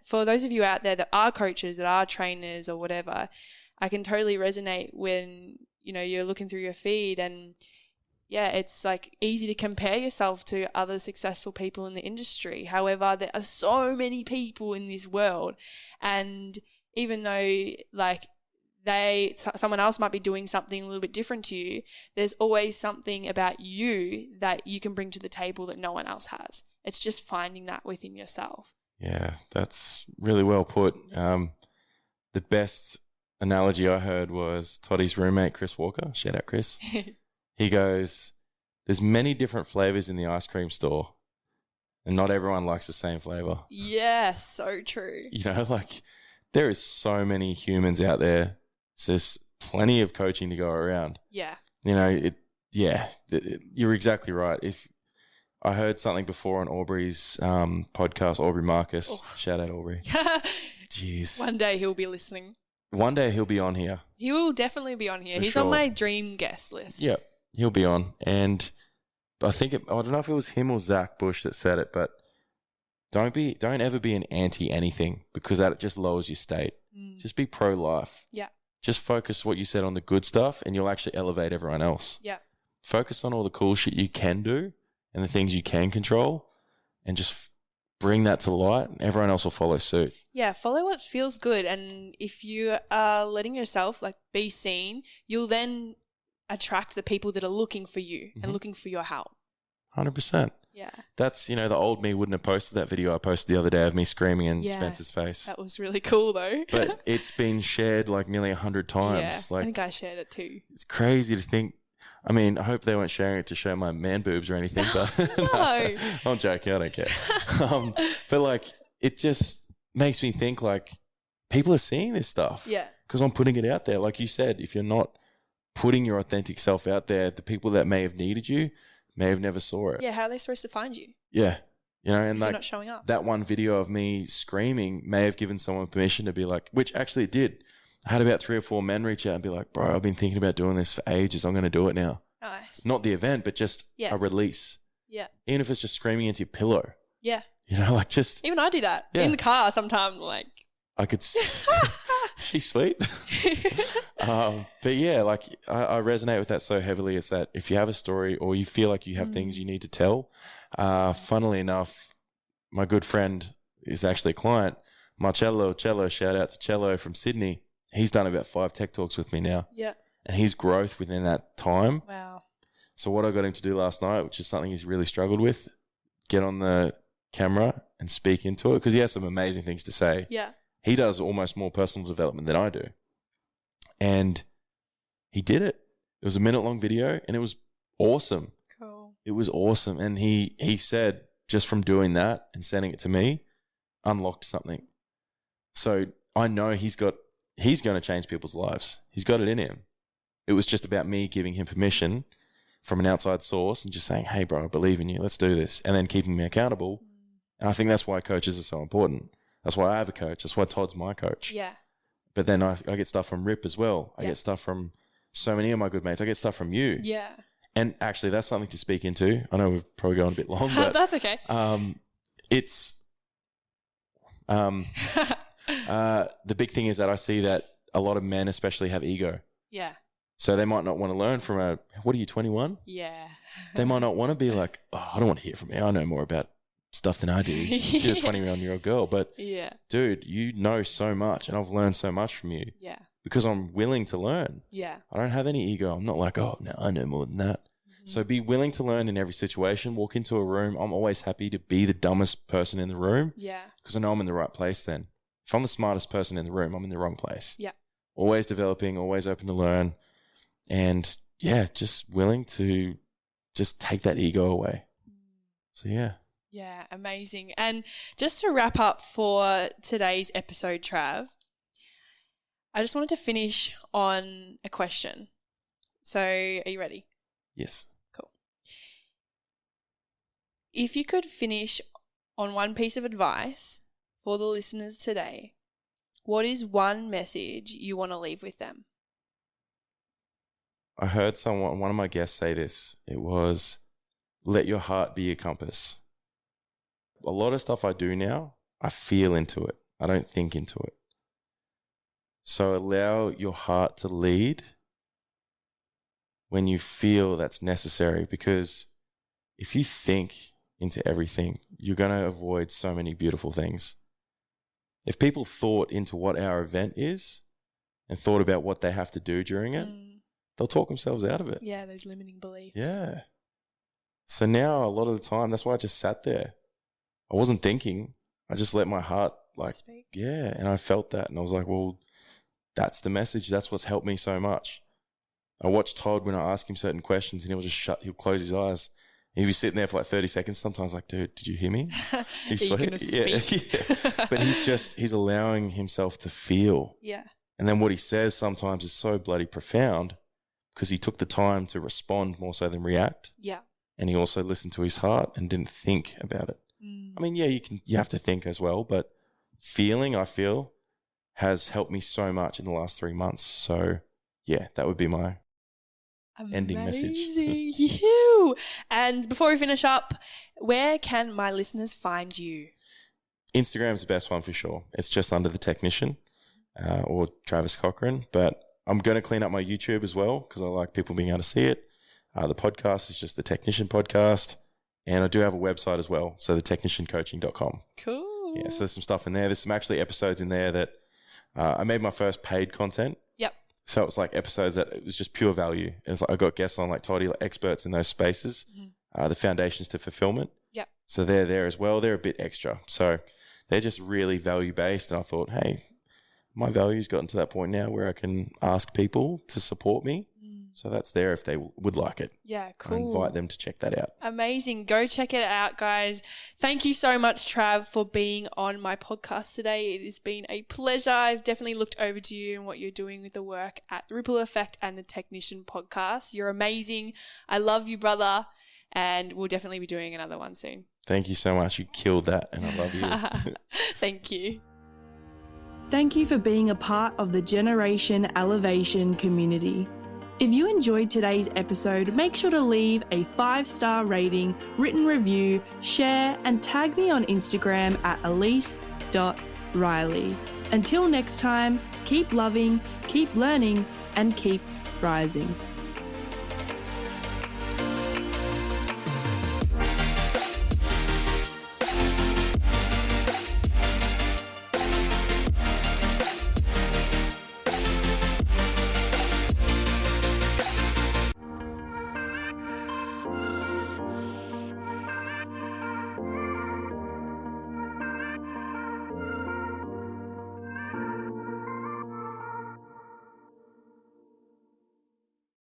for those of you out there that are coaches, that are trainers or whatever, I can totally resonate when, you're looking through your feed, and it's like easy to compare yourself to other successful people in the industry. However, there are so many people in this world, and even though like someone else might be doing something a little bit different to you, there's always something about you that you can bring to the table that no one else has. It's just finding that within yourself. Yeah, that's really well put. The best analogy I heard was Toddy's roommate, Chris Walker. Shout out, Chris. He goes, there's many different flavors in the ice cream store, and not everyone likes the same flavor. Yeah, so true. Like there is so many humans out there. So there's plenty of coaching to go around. Yeah. You're exactly right. If I heard something before on Aubrey's podcast, Aubrey Marcus. Oh. Shout out, Aubrey. Jeez. One day he'll be listening. One day he'll be on here. He will definitely be on here. He's on my dream guest list. Yeah, he'll be on. And I think I don't know if it was him or Zach Bush that said it, but don't ever be an anti anything, because that just lowers your state. Just be pro life. Yeah. Just focus what you said on the good stuff, and you'll actually elevate everyone else. Yeah. Focus on all the cool shit you can do and the things you can control, and just bring that to light, and everyone else will follow suit. Yeah, follow what feels good. And if you are letting yourself be seen, you'll then attract the people that are looking for you and looking for your help. 100%. Yeah. That's, the old me wouldn't have posted that video I posted the other day of me screaming in Spencer's face. That was really cool though. But it's been shared nearly 100 times. Yeah, I think I shared it too. It's crazy to think. I mean, I hope they weren't sharing it to show my man boobs or anything, but no. I'm joking. I don't care. But it just makes me think people are seeing this stuff. Yeah. Because I'm putting it out there. Like you said, if you're not putting your authentic self out there, the people that may have needed you may have never saw it. Yeah. How are they supposed to find you? Yeah. And if you're not showing up. That one video of me screaming may have given someone permission to be like, which actually it did. I had about 3 or 4 men reach out and be like, bro, I've been thinking about doing this for ages. I'm going to do it now. Nice. Not the event, but just a release. Yeah. Even if it's just screaming into your pillow. Yeah. Just. Even I do that in the car sometimes. I could see. She's sweet. But yeah, I resonate with that so heavily. It's that if you have a story or you feel like you have things you need to tell, funnily enough, my good friend is actually a client. Marcello Cello, shout out to Cello from Sydney. He's done about 5 tech talks with me now. Yeah. And his growth within that time. Wow. So what I got him to do last night, which is something he's really struggled with, get on the camera and speak into it, because he has some amazing things to say. Yeah. He does almost more personal development than I do. And he did it. It was a 1-minute-long video and it was awesome. Cool. It was awesome. And he said just from doing that and sending it to me, unlocked something. So I know he's going to change people's lives. He's got it in him. It was just about me giving him permission from an outside source and just saying, hey, bro, I believe in you. Let's do this. And then keeping me accountable. And I think that's why coaches are so important. That's why I have a coach. That's why Todd's my coach. Yeah. But then I get stuff from Rip as well. I get stuff from so many of my good mates. I get stuff from you. Yeah. And actually, that's something to speak into. I know we've probably gone a bit long, but that's okay. It's the big thing is that I see that a lot of men especially have ego. Yeah. So they might not want to learn from what are you, 21? Yeah. They might not want to be like, oh, I don't want to hear from you. I know more about stuff than I do. You're a 21-year-old girl. But dude, you know so much and I've learned so much from you. Yeah. Because I'm willing to learn. Yeah. I don't have any ego. I'm not like, oh, no, I know more than that. So be willing to learn in every situation. Walk into a room. I'm always happy to be the dumbest person in the room. Yeah. Because I know I'm in the right place then. If I'm the smartest person in the room, I'm in the wrong place. Yeah. Always developing, always open to learn. And yeah, just willing to just take that ego away. So yeah. Yeah, amazing. And just to wrap up for today's episode, Trav, I just wanted to finish on a question. So are you ready? Yes. Cool. If you could finish on one piece of advice for the listeners today, what is one message you want to leave with them? I heard one of my guests say this. It was, let your heart be your compass. A lot of stuff I do now, I feel into it. I don't think into it. So allow your heart to lead when you feel that's necessary, because if you think into everything, you're going to avoid so many beautiful things. If people thought into what our event is and thought about what they have to do during it, they'll talk themselves out of it. Yeah, those limiting beliefs. Yeah. So now a lot of the time, that's why I just sat there. I wasn't thinking. I just let my heart speak. Yeah. And I felt that. And I was like, well, that's the message. That's what's helped me so much. I watched Todd when I ask him certain questions and he'll just he'll close his eyes. He'll be sitting there for like 30 seconds. Sometimes like, dude, did you hear me? He's going to speak. Yeah. But he's allowing himself to feel. Yeah. And then what he says sometimes is so bloody profound because he took the time to respond more so than react. Yeah. And he also listened to his heart and didn't think about it. I mean, yeah, you have to think as well, but feeling, I feel, has helped me so much in the last 3 months. So yeah, that would be my ending message. You. And before we finish up, where can my listeners find you? Instagram is the best one for sure. It's just under the Technician or Travis Cochran. But I'm going to clean up my YouTube as well because I like people being able to see it. The podcast is just the Technician Podcast. And I do have a website as well. So thetechniciancoaching.com. Cool. Yeah, so there's some stuff in there. There's some actually episodes in there that I made my first paid content. Yep. So it was like episodes that it was just pure value. It was like I got guests on like Toddy, like experts in those spaces, the foundations to fulfillment. Yep. So they're there as well. They're a bit extra. So they're just really value based. And I thought, hey, my value's gotten to that point now where I can ask people to support me. So that's there if they would like it. Yeah, cool. I invite them to check that out. Amazing. Go check it out, guys. Thank you so much, Trav, for being on my podcast today. It has been a pleasure. I've definitely looked over to you and what you're doing with the work at The Ripple Effect and the Technician Podcast. You're amazing. I love you, brother. And we'll definitely be doing another one soon. Thank you so much. You killed that and I love you. Thank you. Thank you for being a part of the Generation Elevation community. If you enjoyed today's episode, make sure to leave a 5-star rating, written review, share, and tag me on Instagram at elise.riley. Until next time, keep loving, keep learning, and keep rising.